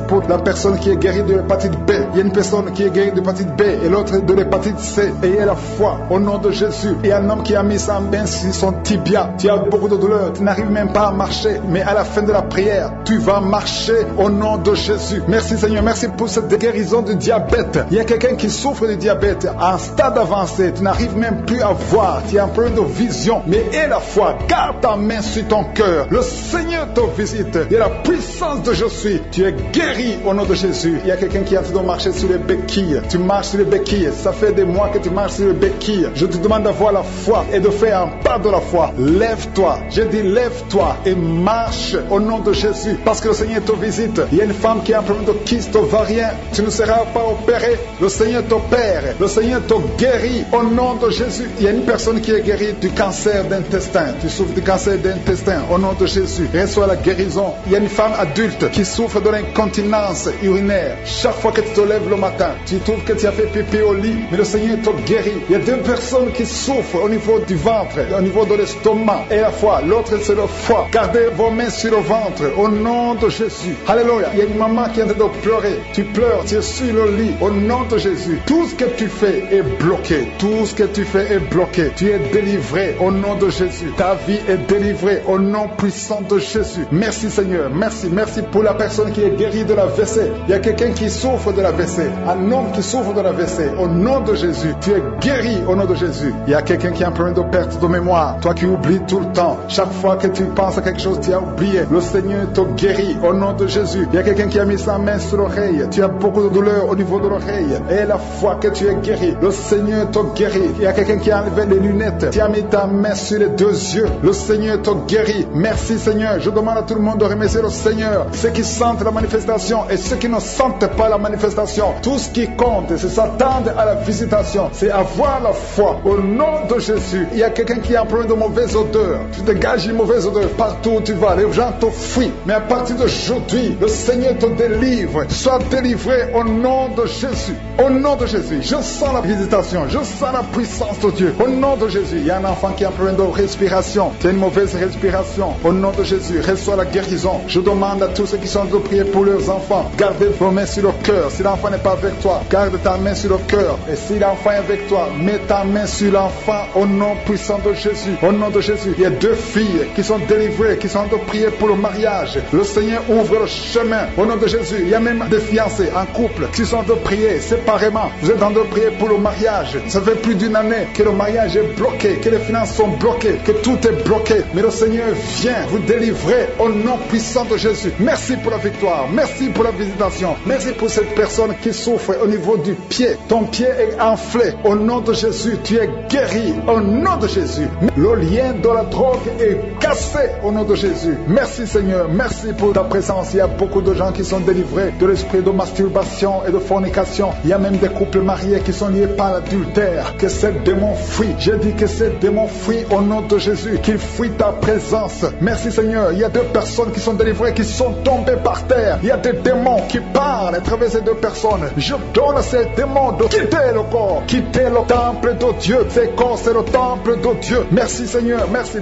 Speaker 8: pour la personne qui est guérie de l'hépatite B. Il y a une personne qui est guérie de l'hépatite B et l'autre de l'hépatite C. Ayez la foi au nom de Jésus. Il y a un homme qui a mis sa main sur son tibia. Tu as beaucoup de douleur. Tu n'arrives même pas à marcher. Mais à la fin de la prière, tu vas marcher au nom de Jésus. Merci Seigneur. Merci pour cette guérison du diabète. Il y a quelqu'un qui souffre du diabète à un stade avancé. Tu n'arrives même plus à voir. Tu as un problème de vision. Mais aie la foi. Garde ta main sur ton cœur. Le Seigneur te visite. Il y a la puissance de je suis. Tu es guéri au nom de Jésus. Il y a quelqu'un qui est en train de marcher sur les béquilles. Tu marches sur les béquilles. Ça fait des mois que tu marches sur les béquilles. Je te demande d'avoir la foi et de faire un pas de la foi. Lève-toi. J'ai dit lève-toi et marche au nom de Jésus. Parce que le Seigneur te visite. Il y a une femme qui a un problème de kyste ovarien. Tu ne seras pas opéré. Le Seigneur t'opère. Le Seigneur te guérit au nom de Jésus. Il y a une personne qui est guérie du cancer d'intestin. Tu souffres du cancer d'intestin au nom de Jésus. Reçois la guérison. Il y a une femme adulte qui souffre de l'incontinence urinaire. Chaque fois que tu te lèves le matin, tu trouves que tu as fait pipi au lit, mais le Seigneur te guérit. Il y a 2 personnes qui souffrent au niveau du ventre, au niveau de l'estomac et la foi. L'autre c'est le foie. Gardez vos mains sur le ventre au nom de Jésus. Alléluia. Il y a une maman qui est en train de pleurer. Tu pleures, tu es sur le lit au nom de Jésus. Tout ce que tu fais est bloqué. Tout ce que tu fais est bloqué. Tu es délivré au nom de Jésus. Ta vie est délivrée au nom puissant de Jésus. Merci Seigneur. Merci pour la personne qui est guérie de l'AVC. Il y a quelqu'un qui souffre de l'AVC. Un homme qui souffre de l'AVC. Au nom de Jésus, tu es guéri au nom de Jésus. Il y a quelqu'un qui a un problème de perte de mémoire. Toi qui oublies tout le temps. Chaque fois que tu penses à quelque chose, tu as oublié. Le Seigneur te guérit au nom de Jésus. Il y a quelqu'un qui a mis sa main sur l'oreille. Tu as beaucoup de douleur au niveau de l'oreille. Et la fois que tu es guéri, le Seigneur te guérit. Il y a quelqu'un qui a enlevé les lunettes. Tu as mis ta main sur les 2 yeux. Le Seigneur te guérit. Merci Seigneur. Je demande à tout le monde de remercier le Seigneur. Ceux qui sentent la manifestation et ceux qui ne sentent pas la manifestation. Tout ce qui compte, c'est s'attendre à la visitation. C'est avoir la foi au nom de Jésus. Il y a quelqu'un qui a un problème de mauvaise odeur. Tu dégages une mauvaise odeur partout où tu vas. Les gens te fuient. Mais à partir d'aujourd'hui, le Seigneur te délivre. Sois délivré au nom de Jésus. Au nom de Jésus. Je sens la visitation. Je sens la puissance de Dieu. Au nom de Jésus. Il y a un enfant qui a un problème de respiration. Tu as une mauvaise respiration. Au nom de Jésus. Reçois la guérison. Je demande à tous ceux qui sont de prier pour leurs enfants. Gardez vos mains sur le cœur. Si l'enfant n'est pas avec toi, garde ta main sur le cœur. Et si l'enfant est avec toi, mets ta main sur l'enfant au nom puissant de Jésus. Au nom de Jésus. Il y a 2 filles qui sont délivrées, qui sont de prier pour le mariage. Le Seigneur ouvre le chemin. Au nom de Jésus. Il y a même des fiancés en couple qui sont de prier séparément. Vous êtes en train de prier pour le mariage. Ça fait plus d'1 année que le mariage est bloqué, que les finances sont bloquées, que tout est bloqué. Mais le Seigneur vient vous délivrer au nom puissant de Jésus. Merci pour la victoire. Merci pour la visitation. Merci pour cette personne qui souffre au niveau du pied. Ton pied est enflé. Au nom de Jésus, tu es guéri. Au nom de Jésus. Le lien de la drogue est cassé au nom de Jésus. Merci Seigneur. Merci pour ta présence. Il y a beaucoup de gens qui sont délivrés de l'esprit de masturbation et de fornication. Il y a même des couples mariés qui sont liés par l'adultère. Que ces démons fuient. J'ai dit que ces démons fuient au nom de Jésus. Qu'ils fuient ta présence. Merci Seigneur. Il y a 2 personnes qui sont délivrées, qui sont tombées par terre. Il y a des démons qui parlent à travers ces 2 personnes. Je donne à ces démons de quitter le corps, quitter le temple de Dieu. Ces corps, c'est le temple de Dieu. Merci Seigneur. Merci.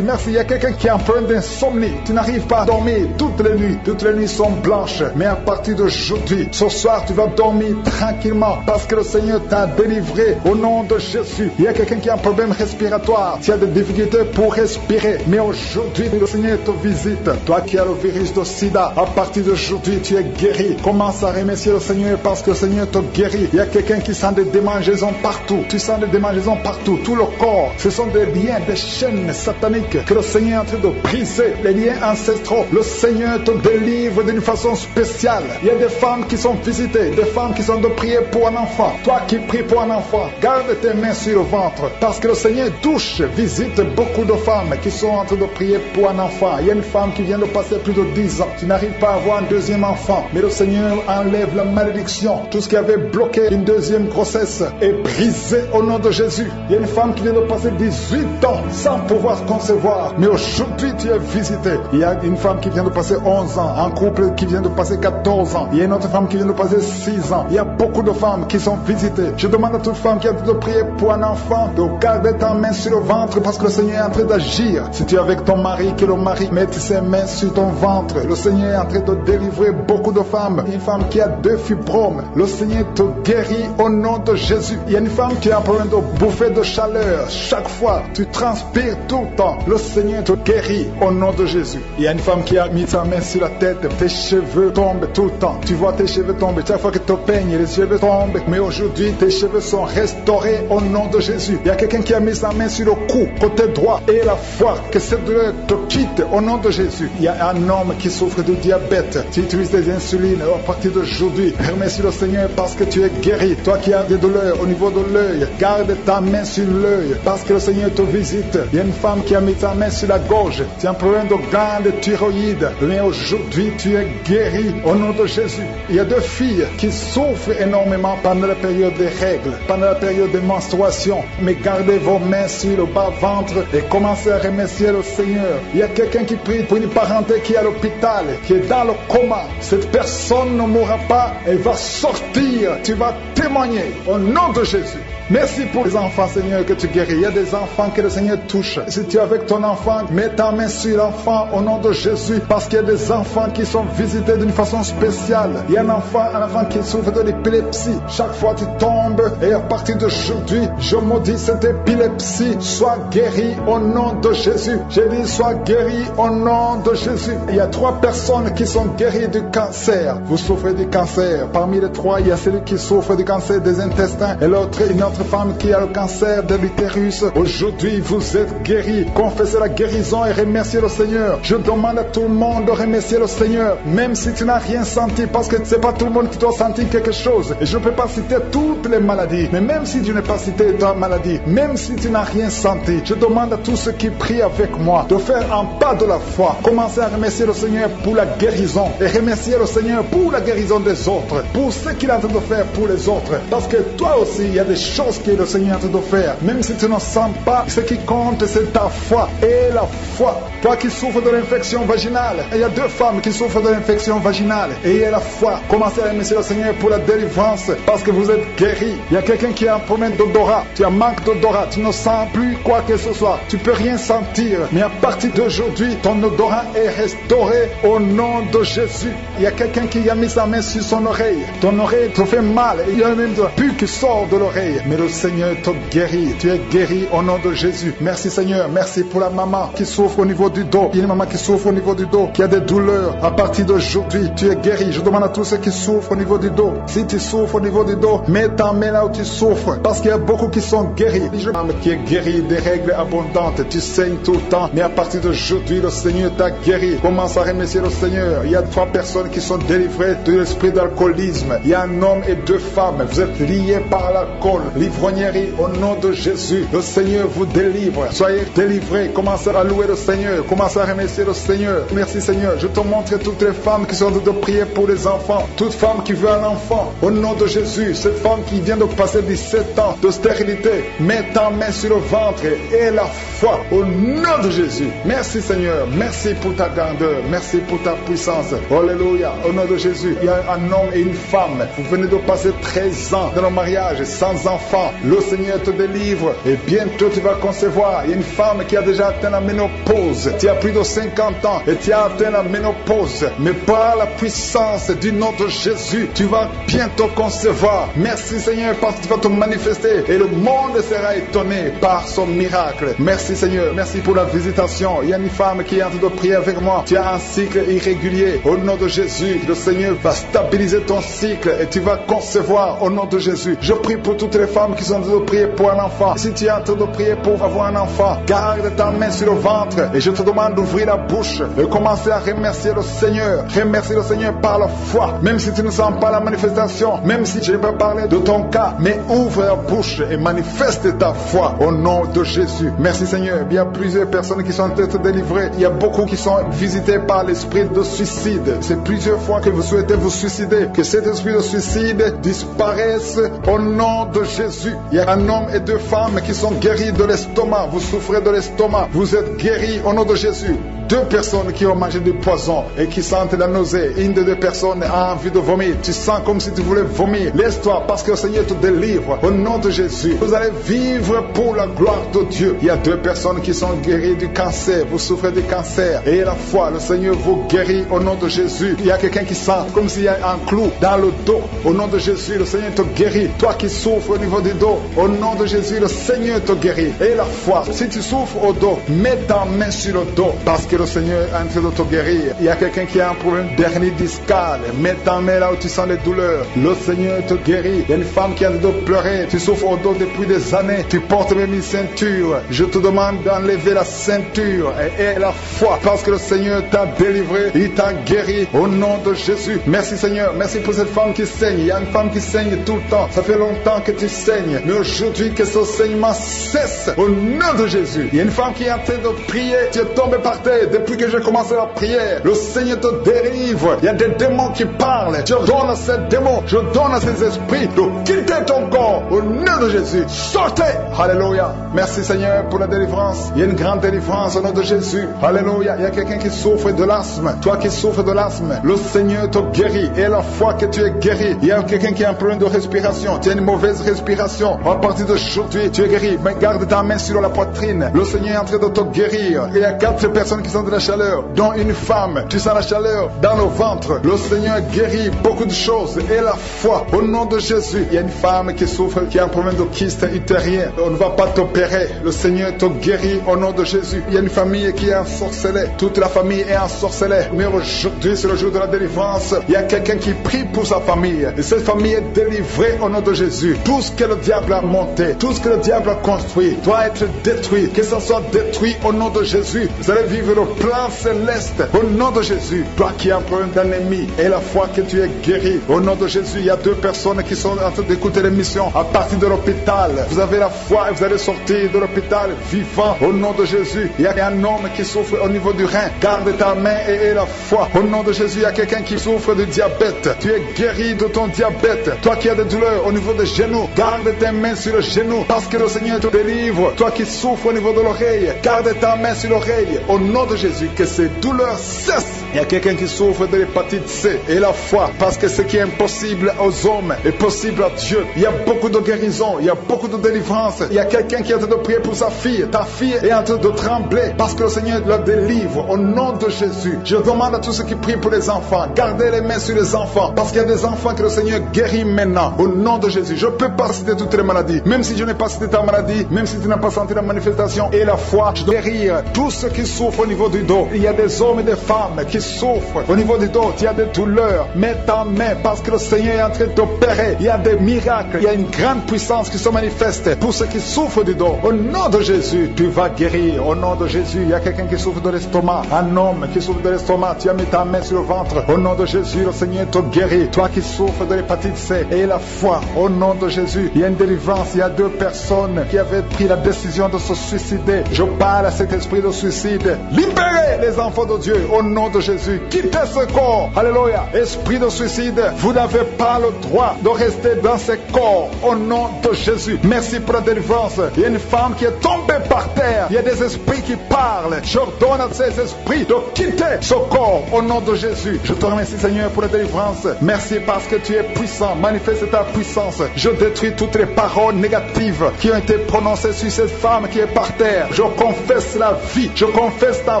Speaker 8: Il y a quelqu'un qui a un problème d'insomnie. Tu n'arrives pas à dormir toutes les nuits. Toutes les nuits sont blanches. Mais à partir d'aujourd'hui, ce soir, tu vas dormir dormir tranquillement parce que le Seigneur t'a délivré au nom de Jésus. Il y a quelqu'un qui a un problème respiratoire, tu as des difficultés pour respirer, mais aujourd'hui le Seigneur te visite. Toi qui as le virus de sida, à partir d'aujourd'hui tu es guéri. Commence à remercier le Seigneur parce que le Seigneur te guérit. Il y a quelqu'un qui sent des démangeaisons partout, tu sens des démangeaisons partout, tout le corps, ce sont des liens, des chaînes sataniques que le Seigneur est en train de briser, les liens ancestraux. Le Seigneur te délivre d'une façon spéciale. Il y a des femmes qui sont visitées, des femmes qui sont de prier pour un enfant. Toi qui pries pour un enfant, garde tes mains sur le ventre parce que le Seigneur touche, visite beaucoup de femmes qui sont en train de prier pour un enfant. Il y a une femme qui vient de passer plus de 10 ans. Tu n'arrives pas à avoir un deuxième enfant, mais le Seigneur enlève la malédiction. Tout ce qui avait bloqué une deuxième grossesse est brisé au nom de Jésus. Il y a une femme qui vient de passer 18 ans sans pouvoir concevoir, mais aujourd'hui tu es visité. Il y a une femme qui vient de passer 11 ans, un couple qui vient de passer 14 ans, il y a une autre femme qui vient de passer 6 ans. Il y a beaucoup de femmes qui sont visitées. Je demande à toute femme qui a de prier pour un enfant de garder ta main sur le ventre parce que le Seigneur est en train d'agir. Si tu es avec ton mari, que le mari mette ses mains sur ton ventre. Le Seigneur est en train de délivrer beaucoup de femmes. Une femme qui a 2 fibromes, le Seigneur te guérit au nom de Jésus. Il y a une femme qui a un problème de bouffée de chaleur. Chaque fois, tu transpires tout le temps. Le Seigneur te guérit au nom de Jésus. Il y a une femme qui a mis sa main sur la tête. Tes cheveux tombent tout le temps. Tu vois tes cheveux tomber. Chaque fois que tu peignes, les cheveux tombent. Mais aujourd'hui, tes cheveux sont restaurés au nom de Jésus. Il y a quelqu'un qui a mis sa main sur le cou, côté droit, et la foi, que cette douleur te quitte au nom de Jésus. Il y a un homme qui souffre de diabète. Tu utilises des insulines. À partir d'aujourd'hui, remercie le Seigneur parce que tu es guéri. Toi qui as des douleurs au niveau de l'œil, garde ta main sur l'œil parce que le Seigneur te visite. Il y a une femme qui a mis sa main sur la gorge. Tu as un problème de glande thyroïde. Mais aujourd'hui, tu es guéri au nom de Jésus. Il y a 2 filles qui souffrent énormément pendant la période des règles, pendant la période des menstruations. Mais gardez vos mains sur le bas-ventre et commencez à remercier le Seigneur. Il y a quelqu'un qui prie pour une parenté qui est à l'hôpital, qui est dans le coma. Cette personne ne mourra pas, elle va sortir. Tu vas témoigner au nom de Jésus. Merci pour les enfants, Seigneur, que tu guéris. Il y a des enfants que le Seigneur touche. Si tu es avec ton enfant, mets ta main sur l'enfant au nom de Jésus, parce qu'il y a des enfants qui sont visités d'une façon spéciale. Il y a un enfant qui souffre de l'épilepsie. Chaque fois tu tombes, et à partir d'aujourd'hui, je maudis cette épilepsie. Sois guéri au nom de Jésus. J'ai dit, sois guéri au nom de Jésus. Il y a 3 personnes qui sont guéries du cancer. Vous souffrez du cancer. Parmi les 3, il y a celui qui souffre du cancer des intestins, et l'autre, une autre femme qui a le cancer de l'utérus. Aujourd'hui, vous êtes guéris. Confessez la guérison et remerciez le Seigneur. Je demande à tout le monde de remercier le Seigneur, même si tu n'as rien senti, parce que c'est pas tout le monde qui doit sentir quelque chose. Et je ne peux pas citer toutes les maladies, mais même si tu n'as pas cité ta maladie, même si tu n'as rien senti, je demande à tous ceux qui prient avec moi de faire un pas de la foi. Commencez à remercier le Seigneur pour la guérison et remercier le Seigneur pour la guérison des autres, pour ce qu'il est en train de faire pour les autres. Parce que toi aussi, il y a des choses que le Seigneur est en train de faire. Même si tu ne sens pas, ce qui compte, c'est ta foi. Et la foi. Toi qui souffres de l'infection vaginale, il y a 2 femmes qui souffrent de l'infection vaginale. Et il y a la foi. Commencez à remercier le Seigneur pour la délivrance, parce que vous êtes guéris. Il y a quelqu'un qui a un problème d'odorat. Tu as un manque d'odorat. Tu ne sens plus quoi que ce soit. Tu peux rien sentir. Mais à partir d'aujourd'hui, ton odorat est restauré au nom de Jésus. Il y a quelqu'un qui a mis sa main sur son oreille. Ton oreille te fait mal. Il y a même de la pus qui sort de l'oreille. Mais le Seigneur te guérit. Tu es guéri au nom de Jésus. Merci Seigneur. Merci pour la maman qui souffre au niveau du dos. Il y a une maman qui souffre au niveau du dos, qui a des douleurs. À partir d'aujourd'hui, tu es guéri. Je demande à tous ceux qui souffrent au niveau du dos. Si tu souffres au niveau du dos, mets ta main là où tu souffres. Parce qu'il y a beaucoup qui sont guéris. Je qui est guéri des règles abondantes. Tu saignes tout le temps. Mais à partir d'aujourd'hui, le Seigneur t'a guéri. Commence à remercier le Seigneur. Il y a 3 personnes qui sont délivrées de l'esprit d'alcoolisme. Il y a un homme et 2 femmes. Vous êtes liés par l'alcool. L'ivrognerie au nom de Jésus. Le Seigneur vous délivre. Soyez délivrés. Commencez à louer le Seigneur. Commencez à remercier le Seigneur. Merci Seigneur. Je te montre toutes les femmes qui sont en train de prier pour les enfants. Toute femme qui veut un enfant. Au nom de Jésus. Cette femme qui vient de passer 17 ans de stérilité. Mets ta main sur le ventre et la foi. Au nom de Jésus. Merci Seigneur. Merci pour ta grandeur. Merci pour ta puissance. Alléluia. Au nom de Jésus. Il y a un homme et une femme. Vous venez de passer 13 ans dans le mariage sans enfant. Le Seigneur te délivre et bientôt tu vas concevoir. Il y a une femme qui a déjà atteint la ménopause. Tu as plus de 50 ans et tu as atteint la ménopause. Mais par la puissance du nom de Jésus, tu vas bientôt concevoir. Merci Seigneur parce que tu vas te manifester et le monde sera étonné par son miracle. Merci Seigneur, merci pour la visitation. Il y a une femme qui est en train de prier avec moi. Tu as un cycle irrégulier. Au nom de Jésus, le Seigneur va stabiliser ton cycle et tu vas concevoir au nom de Jésus. Je prie pour toutes les femmes qui sont en train de prier pour un enfant. Si tu es en train de prier pour avoir un enfant, garde ta main sur le ventre et je te demande d'ouvrir la bouche et commencer à remercier le Seigneur. Remercier le Seigneur par la foi. Même si tu ne sens pas la manifestation, même si je ne peux pas parler de ton cas, mais ouvre la bouche et manifeste ta foi au nom de Jésus. Merci Seigneur. Il y a plusieurs personnes qui sont en train d'être délivrées. Il y a beaucoup qui sont visités par l'esprit de suicide. C'est plusieurs fois que vous souhaitez vous suicider. Que cet esprit de suicide disparaisse au nom de Jésus. Il y a un homme et deux femmes qui sont guéris de l'estomac. Vous souffrez de l'estomac. Vous êtes guéris au nom de Jésus. Deux personnes qui ont mangé du poison et qui sentent la nausée. Une des deux personnes a envie de vomir. Tu sens comme si tu voulais vomir. Laisse-toi parce que le Seigneur te délivre. Au nom de Jésus, vous allez vivre pour la gloire de Dieu. Il y a deux personnes qui sont guéries du cancer. Vous souffrez du cancer. Et la foi, le Seigneur vous guérit au nom de Jésus. Il y a quelqu'un qui sent comme s'il y a un clou dans le dos. Au nom de Jésus, le Seigneur te guérit. Toi qui souffres au niveau du dos, au nom de Jésus, le Seigneur te guérit. Et la foi, si tu souffres au dos, mets ta main sur le dos parce que le Seigneur est en train de te guérir. Il y a quelqu'un qui a un problème d'hernie discale. Mets ta main là où tu sens les douleurs. Le Seigneur te guérit. Il y a une femme qui a le dos pleurer. Tu souffres au dos depuis des années. Tu portes même une ceinture. Je te demande d'enlever la ceinture et la foi parce que le Seigneur t'a délivré. Il t'a guéri au nom de Jésus. Merci Seigneur. Merci pour cette femme qui saigne. Il y a une femme qui saigne tout le temps. Ça fait longtemps que tu saignes. Mais aujourd'hui que ce saignement cesse au nom de Jésus. Il y a une femme qui est en train de prier. Tu es tombé par terre depuis que j'ai commencé la prière. Le Seigneur te délivre. Il y a des démons qui parlent. Je donne à ces démons, je donne à ces esprits de quitter ton corps au nom de Jésus. Sortez. Alléluia. Merci Seigneur pour la délivrance. Il y a une grande délivrance au nom de Jésus. Alléluia. Il y a quelqu'un qui souffre de l'asthme. Toi qui souffres de l'asthme, le Seigneur te guérit. Et la foi que tu es guéri. Il y a quelqu'un qui a un problème de respiration. Tu as une mauvaise respiration. À partir d'aujourd'hui, tu es guéri. Mais garde ta main sur la poitrine. Le Seigneur est en train de te guérir. Il y a 4 personnes qui sont de la chaleur, dont une femme. Tu sens la chaleur dans le ventre. Le Seigneur guérit beaucoup de choses. Et la foi, au nom de Jésus. Il y a une femme qui souffre, qui a un problème de kyste utérien. On ne va pas t'opérer. Le Seigneur te guérit au nom de Jésus. Il y a une famille qui est ensorcelée. Toute la famille est ensorcelée. Mais aujourd'hui, c'est le jour de la délivrance. Il y a quelqu'un qui prie pour sa famille. Et cette famille est délivrée au nom de Jésus. Tout ce que le diable a monté, tout ce que le diable a construit, doit être détruit. Que ça soit détruit au nom de Jésus. Vous allez vivre le plan céleste au nom de Jésus. Toi qui as un problème d'ennemi et la foi que tu es guéri au nom de Jésus. Il y a 2 personnes qui sont en train d'écouter l'émission à partir de l'hôpital. Vous avez la foi et vous allez sortir de l'hôpital vivant au nom de Jésus. Il y a un homme qui souffre au niveau du rein. Garde ta main et la foi au nom de Jésus. Il y a quelqu'un qui souffre de diabète. Tu es guéri de ton diabète. Toi qui as des douleurs au niveau des genoux, garde tes mains sur le genou parce que le Seigneur te délivre. Toi qui souffres au niveau de l'oreille, garde ta main sur l'oreille au nom de Jésus. Que ces douleurs cessent. Il y a quelqu'un qui souffre de l'hépatite C et la foi parce que ce qui est impossible aux hommes est possible à Dieu. Il y a beaucoup de guérison, il y a beaucoup de délivrance. Il y a quelqu'un qui est en train de prier pour sa fille. Ta fille est en train de trembler parce que le Seigneur la délivre au nom de Jésus. Je demande à tous ceux qui prient pour les enfants, gardez les mains sur les enfants parce qu'il y a des enfants que le Seigneur guérit maintenant au nom de Jésus. Je ne peux pas citer toutes les maladies, même si je n'ai pas cité ta maladie, même si tu n'as pas senti la manifestation et la foi. Je dois guérir tous ceux qui souffrent au niveau du dos. Il y a des hommes et des femmes qui souffrent au niveau du dos. Il y a des douleurs. Mets ta main parce que le Seigneur est en train d'opérer. Il y a des miracles. Il y a une grande puissance qui se manifeste pour ceux qui souffrent du dos. Au nom de Jésus, tu vas guérir. Au nom de Jésus, il y a quelqu'un qui souffre de l'estomac. Un homme qui souffre de l'estomac. Tu as mis ta main sur le ventre. Au nom de Jésus, le Seigneur te guérit. Toi qui souffres de l'hépatite C et la foi. Au nom de Jésus, il y a une délivrance. Il y a 2 personnes qui avaient pris la décision de se suicider. Je parle à cet esprit de suicide. Libérez les enfants de Dieu. Au nom de Jésus, quittez ce corps. Alléluia. Esprit de suicide, vous n'avez pas le droit de rester dans ce corps. Au nom de Jésus. Merci pour la délivrance. Il y a une femme qui est tombée par terre. Il y a des esprits qui parlent. J'ordonne à ces esprits de quitter ce corps au nom de Jésus. Je te remercie, Seigneur, pour la délivrance. Merci parce que tu es puissant. Manifeste ta puissance. Je détruis toutes les paroles négatives qui ont été prononcées sur cette femme qui est par terre. Je confesse la vie. Je confesse ta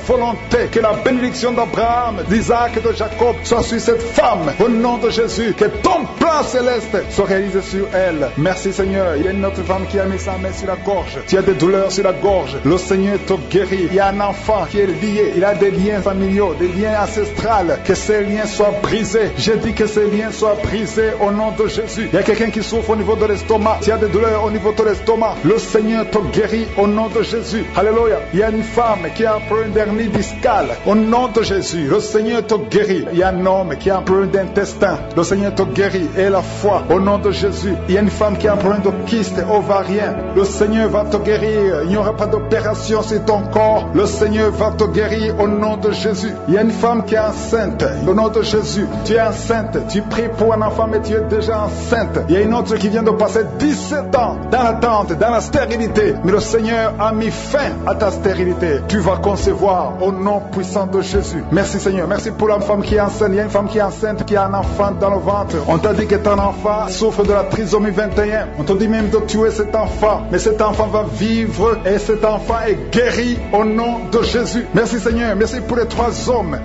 Speaker 8: volonté. Que la bénédiction d'Abraham, d'Isaac et de Jacob soit sur cette femme. Au nom de Jésus, que ton plan céleste soit réalisé sur elle. Merci, Seigneur. Il y a une autre femme qui a mis sa main sur la gorge. Tu as des douleurs sur la gorge. Le Seigneur te guérit. Il y a un enfant qui est lié. Il a des liens familiaux, des liens ancestrales. Que ces liens soient brisés. J'ai dit que ces liens soient brisés au nom de Jésus. Il y a quelqu'un qui souffre au niveau de l'estomac. Tu as des douleurs au niveau de l'estomac. Le Seigneur te guérit au nom de Jésus. Alléluia. Il y a une femme qui a un problème d'hernie discale. Au nom de Jésus, le Seigneur te guérit. Il y a un homme qui a un problème d'intestin. Le Seigneur te guérit. Et la foi, au nom de Jésus. Il y a une femme qui a un problème de kyste ovarien. Le Seigneur va te guérir. Il n'y aura pas d'opération sur ton corps. Le Seigneur va te guérir au nom de Jésus. Il y a une femme qui est enceinte. Au nom de Jésus, tu es enceinte. Tu pries pour un enfant, mais tu es déjà enceinte. Il y a une autre qui vient de passer 17 ans dans l'attente, dans la stérilité. Mais le Seigneur a mis fin à ta stérilité. Tu vas concevoir au nom puissant de Jésus. Merci, Seigneur. Merci pour la femme qui est enceinte. Il y a une femme qui est enceinte, qui a un enfant dans le ventre. On t'a dit que ton enfant souffre de la trisomie 21. On t'a dit même de tuer cet enfant. Mais cet enfant va vivre et cet enfant est guéri au nom de Jésus. Merci, Seigneur. Merci pour les 3 hommes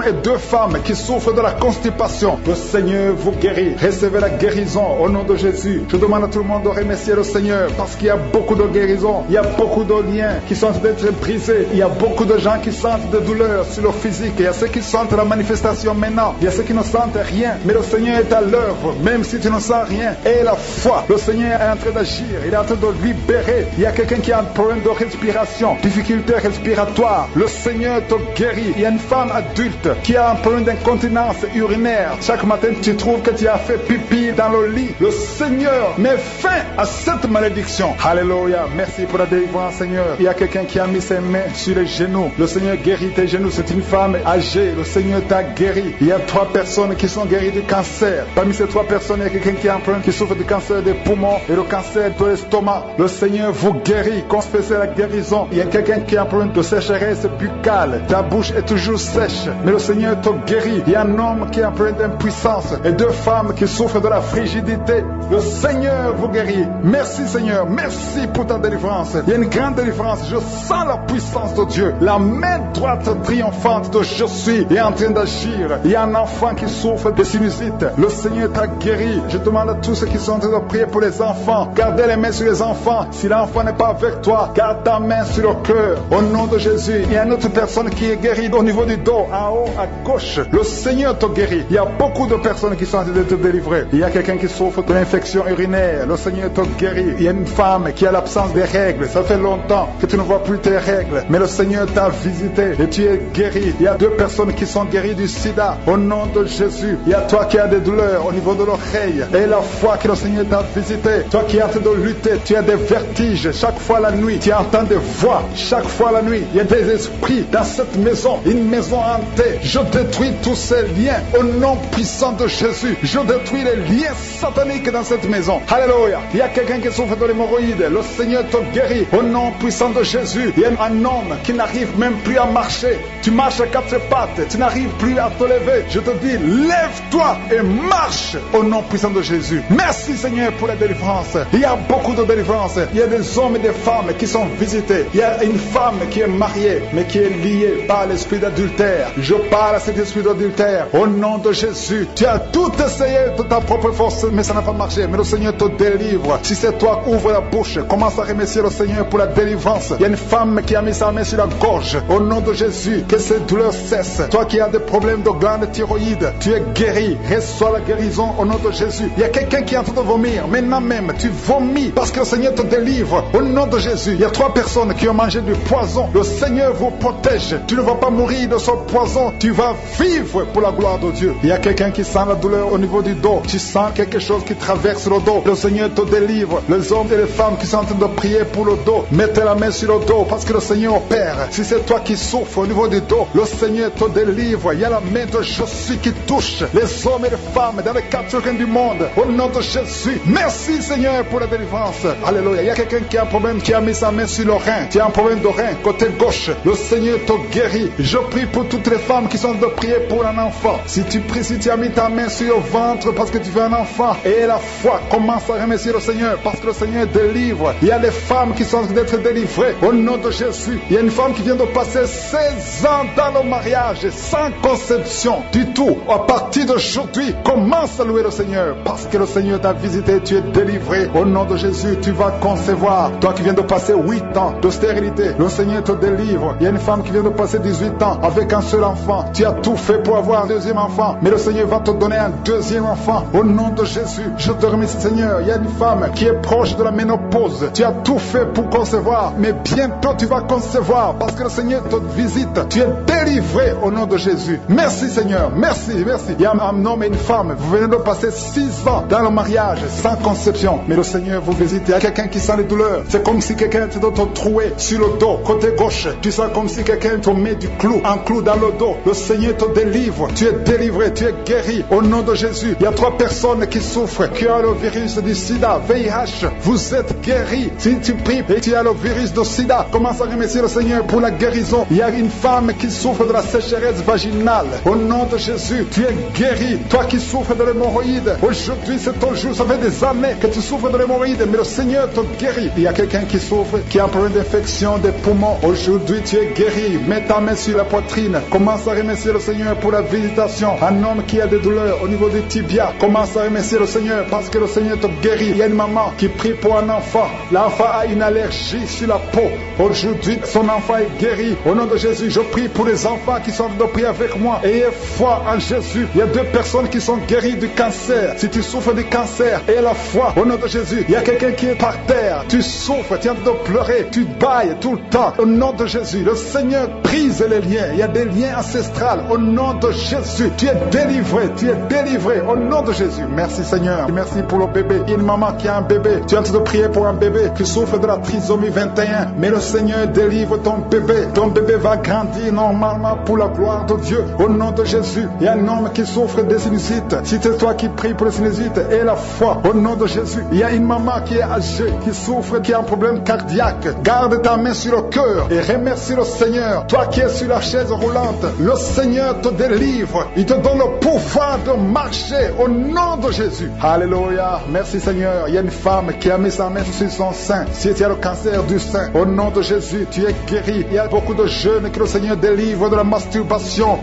Speaker 8: et 2 femmes qui souffrent de la constipation. Le Seigneur vous guérit. Recevez la guérison au nom de Jésus. Je demande à tout le monde de remercier le Seigneur parce qu'il y a beaucoup de guérisons. Il y a beaucoup de liens qui sont d'être brisés. Il y a beaucoup de gens qui sentent des douleurs sur le physique. Il y a ceux qui sentent la manifestation maintenant. Il y a ceux qui ne sentent rien. Mais le Seigneur est à l'œuvre, même si tu ne sens rien. Et la foi, le Seigneur est en train d'agir. Il est en train de libérer. Il y a quelqu'un qui a un problème de respiration, difficulté respiratoire. Le Seigneur te guérit. Il y a une femme adulte qui a un problème d'incontinence urinaire. Chaque matin, tu trouves que tu as fait pipi dans le lit. Le Seigneur met fin à cette malédiction. Alléluia. Merci pour la délivrance, Seigneur. Il y a quelqu'un qui a mis ses mains sur les genoux. Le Seigneur guérit tes genoux. C'est une femme âgée. Le Seigneur t'a guéri. Il y a 3 personnes qui sont guéries du cancer. Parmi ces 3 personnes, il y a quelqu'un qui a un problème qui souffre du cancer des poumons et le cancer de l'estomac. Le Seigneur vous guérit. Confessez la guérison. Il y a quelqu'un qui a un problème de sécheresse buccale. Ta bouche est toujours sèche. Mais le Seigneur te guérit. Il y a un homme qui a un problème d'impuissance et 2 femmes qui souffrent de la frigidité. Le Seigneur vous guérit. Merci, Seigneur. Merci pour ta délivrance. Il y a une grande délivrance. Je sens la puissance de Dieu. La main droite triomphante de je suis est en train d'agir. Il y a un enfant qui souffre de sinusite. Le Seigneur t'a guéri. Je demande à tous ceux qui sont en train de prier pour les enfants. Gardez les mains sur les enfants. Si l'enfant n'est pas avec toi, garde ta main sur le cœur. Au nom de Jésus. Il y a une autre personne qui est guérie au niveau du dos, en haut, à gauche. Le Seigneur te guérit. Il y a beaucoup de personnes qui sont en train de te délivrer. Il y a quelqu'un qui souffre de l'infection urinaire. Le Seigneur te guérit. Il y a une femme qui a l'absence des règles. Ça fait longtemps que tu ne vois plus tes règles. Mais le Seigneur t'a visité et tu es guéri. Il y a 2 personnes qui sont guéries du sida. Au nom de Jésus. Il y a toi qui as des douleurs au niveau de l'oreille. Et la foi que le Seigneur t'a visité. Toi qui es en train de lutter. Tu as des vertiges chaque fois la nuit. Tu entends des voix chaque fois la nuit. Il y a des esprits dans cette maison. Une maison hantée. Je détruis tous ces liens au nom puissant de Jésus. Je détruis les liens sataniques dans cette maison. Alléluia. Il y a quelqu'un qui souffre de l'hémorroïde. Le Seigneur te guérit au nom puissant de Jésus. Il y a un homme qui n'arrive même plus à marcher. Tu marches à 4 pattes. Tu n'arrives plus à te lever. Je te dis, lève-toi et marche au nom puissant de Jésus. Merci, Seigneur, pour la délivrance. Il y a beaucoup de délivrance. Il y a des hommes et des femmes qui sont visités. Il y a une femme qui est mariée, mais qui est liée par l'esprit d'adultère. Je parle à cet esprit d'adultère au nom de Jésus. Tu as tout essayé de ta propre force, mais ça n'a pas marché. Mais le Seigneur te délivre. Si c'est toi, ouvre la bouche. Commence à remercier le Seigneur pour la délivrance. Il y a une femme qui a mis sa main sur la gorge. Au nom de Jésus, que ces douleurs cessent. Toi qui as des problèmes de glande thyroïde, tu es guéri. Reçois la guérison au nom de Jésus. Il y a quelqu'un qui est en train de vomir. Maintenant même, tu vomis parce que le Seigneur te délivre. Au nom de Jésus, il y a 3 personnes qui ont mangé du poison. Le Seigneur vous protège. Tu ne vas pas mourir de ce poison. Tu vas vivre pour la gloire de Dieu. Il y a quelqu'un qui sent la douleur au niveau du dos. Tu sens quelque chose qui traverse le dos. Le Seigneur te délivre. Les hommes et les femmes qui sont en train de prier pour le dos, mettez la main sur le dos parce que le Seigneur opère. Si c'est toi qui souffres au niveau du dos, le Seigneur te délivre. Il y a la main de Jésus qui touche les hommes et les femmes dans les 4 coins du monde. Au nom de Jésus, merci Seigneur pour la délivrance. Alléluia. Il y a quelqu'un qui a un problème, qui a mis sa main sur le rein. Tu as un problème de rein, côté gauche. Le Seigneur te guérit. Je prie pour toutes les femmes qui sont de prier pour un enfant. Si tu pries, si tu as mis ta main sur le ventre parce que tu veux un enfant, et la foi, commence à remercier le Seigneur parce que le Seigneur délivre. Il y a des femmes qui sont d'être délivrées au nom de Jésus. Il y a une femme qui vient de passer 16 ans dans le mariage sans conception du tout. À partir d'aujourd'hui, commence à louer le Seigneur parce que le Seigneur t'a visité, tu es délivré. Au nom de Jésus, tu vas concevoir. Toi qui viens de passer 8 ans de stérilité, le Seigneur te délivre. Il y a une femme qui vient de passer 18 ans avec un seul enfant. Tu as tout fait pour avoir un deuxième enfant, mais le Seigneur va te donner un deuxième enfant. Au nom de Jésus, je te remercie Seigneur. Il y a une femme qui est proche de la ménopause. Tu as tout fait pour concevoir, mais bientôt tu vas concevoir parce que le Seigneur te visite. Tu es délivré au nom de Jésus. Merci Seigneur, merci, merci. Il y a un homme et une femme, vous venez de passer 6 ans dans le mariage sans conception, mais le Seigneur vous visite. Il y a quelqu'un qui sent les douleurs. C'est comme si quelqu'un te troué sur le dos, côté gauche. Tu sens comme si quelqu'un te met du clou, un clou dans le dos. Le Seigneur te délivre. Tu es délivré, tu es guéri au nom de Jésus. Il y a 3 personnes qui souffrent, qui ont le virus du sida, VIH. Vous êtes guéris. Si tu pries et tu as le virus du sida, commence à remercier le Seigneur pour la guérison. Il y a une femme qui souffre de la sécheresse vaginale. Au nom de Jésus, tu es guéri. Toi qui souffres de l'hémorroïde, aujourd'hui c'est ton jour. Ça fait des années que tu souffres de l'hémorroïde, mais le Seigneur te guérit. Il y a quelqu'un qui souffre, qui a un problème d'infection des poumons. Aujourd'hui tu es guéri. Mets ta main sur la poitrine. Commence à remercier le Seigneur pour la visitation. Un homme qui a des douleurs au niveau des tibias, commence à remercier le Seigneur parce que le Seigneur te guérit. Il y a une maman qui prie pour un enfant. L'enfant a une allergie sur la peau. Aujourd'hui, son enfant est guéri. Au nom de Jésus, je prie pour les enfants qui sont de prier avec moi. Ayez foi en Jésus. Il y a 2 personnes qui sont guéries du cancer. Si tu souffres du cancer, aie la foi. Au nom de Jésus, il y a quelqu'un qui est par terre. Tu souffres, tu es en train de pleurer, tu bailles tout le temps. Au nom de Jésus, le Seigneur brise les liens. Il y a des liens ancestrales. Au nom de Jésus, tu es délivré. Tu es délivré. Au nom de Jésus. Merci Seigneur. Merci pour le bébé. Il y a une maman qui a un bébé. Tu es en train de prier pour un bébé qui souffre de la trisomie 21. Mais le Seigneur délivre ton bébé. Ton bébé va grandir normalement pour la gloire de Dieu. Au nom de Jésus. Il y a un homme qui souffre de sinusite. Si c'est toi qui pries pour le sinusite, aie la foi. Au nom de Jésus. Il y a une maman qui est âgée, qui souffre, qui a un problème cardiaque. Garde ta main sur le cœur et remercie le Seigneur. Toi qui es sur la chaise roulante, le Seigneur te délivre. Il te donne le pouvoir de marcher au nom de Jésus. Alléluia. Merci Seigneur. Il y a une femme qui a mis sa main sur son sein. Si tu as le cancer du sein, au nom de Jésus, tu es guéri. Il y a beaucoup de jeunes que le Seigneur délivre de la masturbation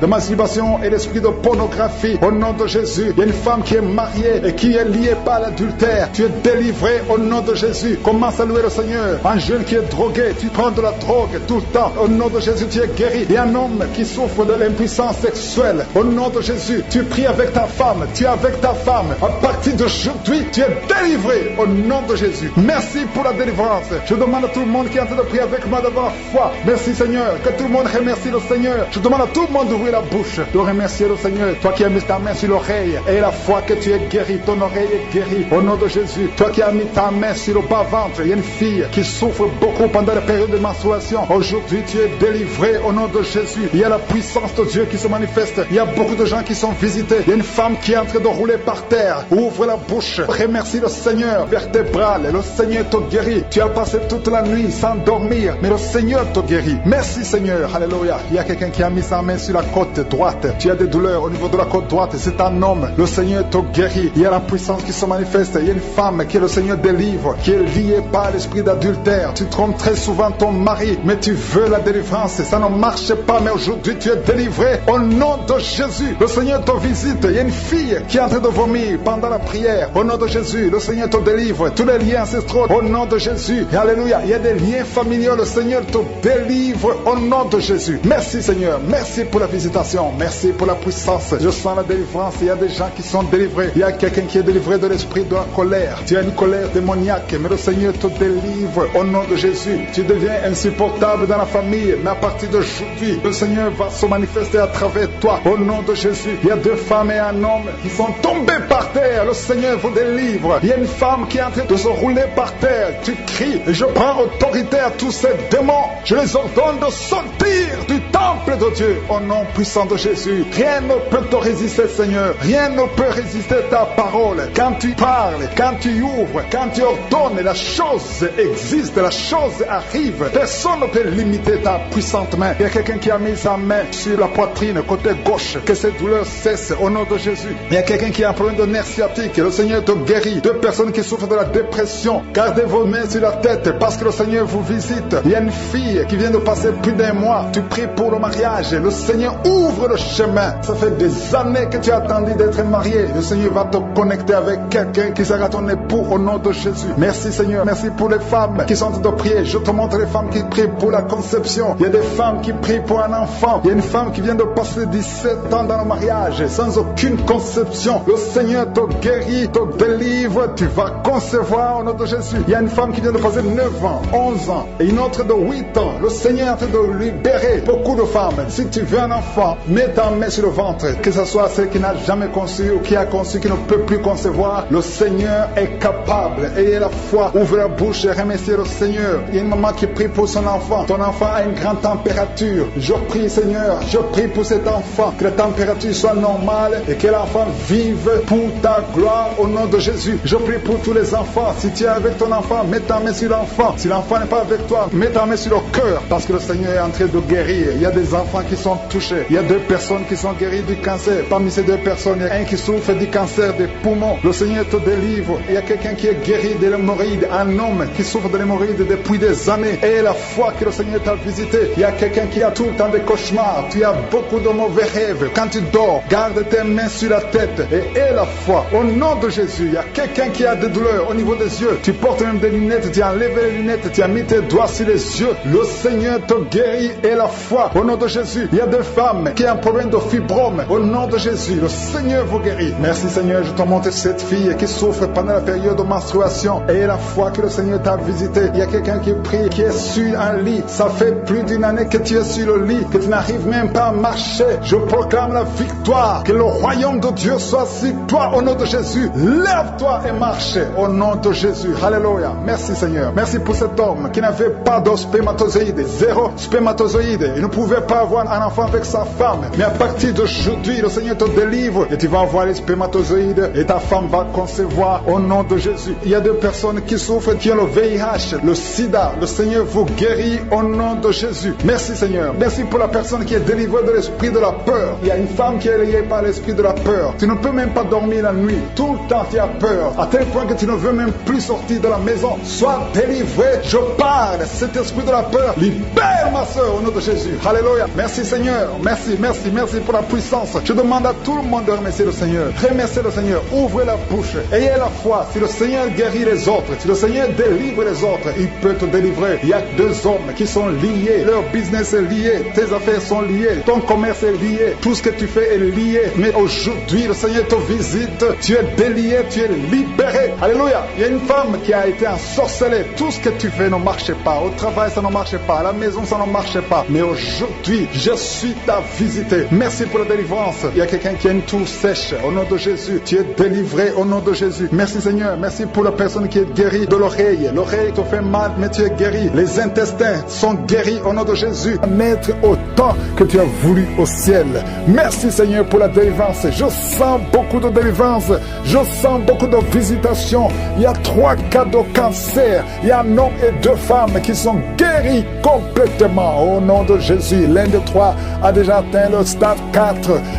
Speaker 8: et l'esprit de pornographie. Au nom de Jésus, il y a une femme qui est mariée et qui est liée par l'adultère. Tu es délivré au nom de Jésus. Commence à louer le Seigneur. Un jeune qui est drogué, tu prends de la drogue tout le temps. Au nom de Jésus, tu es guéri. Il y a un homme qui souffre de l'impuissance sexuelle. Au nom de Jésus, tu pries avec ta femme. Tu es avec ta femme. À partir d'aujourd'hui, tu es délivré au nom de Jésus. Merci pour la délivrance. Je demande à tout le monde qui est en train de prier avec moi d'avoir foi. Merci Seigneur. Que tout le monde remercie le Seigneur. Je demande à tout le monde d'ouvrir la bouche, de remercier le Seigneur. Toi qui as mis ta main sur l'oreille et la foi que tu es guéri, ton oreille est guérie au nom de Jésus. Toi qui as mis ta main sur le bas-ventre, il y a une fille qui souffre beaucoup pendant la période de menstruation. Aujourd'hui, tu es délivré au nom de Jésus. Il y a la puissance de Dieu qui se manifeste. Il y a beaucoup de gens qui sont visités. Il y a une femme qui est en train de rouler par terre. Ouvre la bouche. Remercie le Seigneur. Vertébrale. Le Seigneur te guérit. Tu as passé toute la nuit sans dormir, mais le Seigneur te guérit. Merci Seigneur. Alléluia. Il y a quelqu'un qui a mis sa main sur la côte droite. Tu as des douleurs au niveau de la côte droite. C'est un homme. Le Seigneur te guérit. Il y a la puissance qui se manifeste. Il y a une femme que le Seigneur délivre, qui est liée par l'esprit d'adultère. Tu trompes très souvent ton mari, mais tu veux la délivrance. Ça ne marche pas, mais aujourd'hui tu es délivré au nom de Jésus. Le Seigneur te visite. Il y a une fille qui est en train de vomir pendant la prière. Au nom de Jésus, le Seigneur te délivre. Tous les liens ancestraux, au nom de Jésus. Et alléluia. Il y a des liens familiaux. Le Seigneur te délivre au nom de Jésus. Merci Seigneur. Merci pour la visitation. Merci pour la puissance. Je sens la délivrance. Il y a des gens qui sont délivrés. Il y a quelqu'un qui est délivré de l'esprit de la colère. Tu as une colère démoniaque, mais le Seigneur te délivre au nom de Jésus. Tu deviens insupportable dans la famille, mais à partir d'aujourd'hui, le Seigneur va se manifester à travers toi au nom de Jésus. Il y a 2 femmes et un homme qui sont tombés par terre. Le Seigneur vous délivre. Il y a une femme qui est en train de se rouler par terre. Tu cries et je prends autorité à tous ces démons. Je les ordonne de sortir du temple de Dieu au nom puissant de Jésus. Rien ne peut te résister, Seigneur. Rien ne peut résister ta parole. Quand tu parles, quand tu ouvres, quand tu ordonnes, la chose existe, la chose arrive. Personne ne peut limiter ta puissante main. Il y a quelqu'un qui a mis sa main sur la poitrine, côté gauche, que cette douleur cesse au nom de Jésus. Il y a quelqu'un qui a un problème de nerf sciatique, le Seigneur te guérit. Deux personnes qui souffrent de la dépression, gardez vos mains sur la tête parce que le Seigneur vous visite. Il y a une fille qui vient de passer plus d'un mois, tu pries pour le mariage, le Seigneur ouvre le chemin. Ça fait des années que tu as attendu d'être marié, le Seigneur va te connecter avec quelqu'un qui sera ton époux au nom de Jésus. Merci Seigneur, merci pour les femmes qui sont de prier. Je te montre les femmes qui prient pour la conception. Il y a des femmes qui prient pour un enfant. Il y a une femme qui vient de passer 17 ans dans le mariage sans aucune conception. Le Seigneur te guérit, te délivre, tu vas concevoir au nom de Jésus. Il y a une femme qui vient de passer 9 ans, 11 ans et une autre de 8 ans. Le Seigneur est en train de libérer beaucoup de femmes. Si tu veux un enfant, mets ta main sur le ventre, que ce soit celle qui n'a jamais conçu ou qui a conçu, qui ne peut plus concevoir. Le Seigneur est capable. Ayez la foi, ouvre la bouche et remerciez le Seigneur. Il y a une maman qui prie pour son enfant. Ton enfant a une grande température. Je prie Seigneur, je prie pour cet enfant, que la température soit normale et que l'enfant vive pour ta gloire au nom de Jésus. Je prie pour tous les enfants. Si tu es avec ton enfant, mets ta main sur l'enfant. Si l'enfant n'est pas avec toi, mets ta main sur le cœur parce que le Seigneur est en train de guérir. Il y a des enfants qui sont touchés. Il y a 2 personnes qui sont guéries du cancer. Parmi ces 2 personnes, il y a un qui souffre du cancer des poumons. Le Seigneur te délivre. Il y a quelqu'un qui est guéri de l'hémorroïde. Un homme qui souffre de l'hémorroïde depuis des années. Et la foi que le Seigneur t'a visité. Il y a quelqu'un qui a tout le temps des cauchemars. Tu as beaucoup de mauvais rêves. Quand tu dors, garde tes mains sur la tête et aie la foi. Au nom de Jésus, il y a quelqu'un qui a des douleurs au niveau des yeux. Tu portes même des lunettes. Tu as enlevé les lunettes. Tu as mis tes doigts sur les yeux. Le Seigneur te guérit et la foi. Au nom de Jésus, il y a des femmes qui ont un problème de fibrome. Au nom de Jésus, le Seigneur vous guérit. Merci Seigneur, je te montre cette fille qui souffre pendant la période de menstruation. Et la foi que le Seigneur t'a visité. Il y a quelqu'un qui prie, qui est sur un lit. Ça fait plus d'une année que tu es sur le lit, que tu n'arrives même pas à marcher. Je proclame la victoire. Que le royaume de Dieu soit sur toi au nom de Jésus. Lève-toi et marche au nom de Jésus. Alléluia. Merci Seigneur. Merci pour cet homme qui n'avait pas de spermatozoïde. 0 spermatozoïde. Il ne pouvait pas avoir un enfant avec sa femme. Mais à partir d'aujourd'hui, le Seigneur te délivre et tu vas avoir les spermatozoïdes et ta femme va concevoir au nom de Jésus. Il y a 2 personnes qui souffrent, qui ont le VIH, le sida. Le Seigneur vous guérit au nom de Jésus. Merci Seigneur. Merci pour la personne qui est délivrée de l'esprit de la peur. Il y a une femme qui est liée par l'esprit de la peur. Tu ne peux même pas dormir la nuit. Tout le temps tu as peur. À tel point que tu ne veux même plus sortir de la maison. Sois délivré. Je parle. Cet esprit de la peur, libère ma soeur au nom de Jésus. Alléluia. Merci Seigneur. Merci, merci, merci pour la puissance. Je demande à tout le monde de remercier le Seigneur. Remerciez le Seigneur. Ouvrez la bouche. Ayez la foi. Si le Seigneur guérit les autres, si le Seigneur délivre les autres, il peut te délivrer. Il y a 2 hommes qui sont liés. Leur business est lié. Tes affaires sont liées. Ton commerce est lié. Tout ce que tu fais est lié. Mais aujourd'hui, le Seigneur te visite. Tu es délié. Tu es libéré. Alléluia. Il y a une femme qui a été ensorcelée. Tout ce que tu fais ne marche pas. Au travail, ça ne marche pas. À la maison, ça ne marche pas. Mais aujourd'hui, je suis ta visité. Merci pour la délivrance. Il y a quelqu'un qui a une toux sèche. Au nom de Jésus, tu es délivré au nom de Jésus. Merci Seigneur. Merci pour la personne qui est guérie de l'oreille. L'oreille te fait mal, mais tu es guéri. Les intestins sont guéris au nom de Jésus. Naître au temps que tu as voulu au ciel. Merci Seigneur pour la délivrance. Je sens beaucoup de délivrance. Je sens beaucoup de visitations. Il y a 3 cas de cancer. Il y a un homme et 2 femmes qui sont guéris complètement au nom de Jésus. L'un des 3 a déjà atteint le stade 4.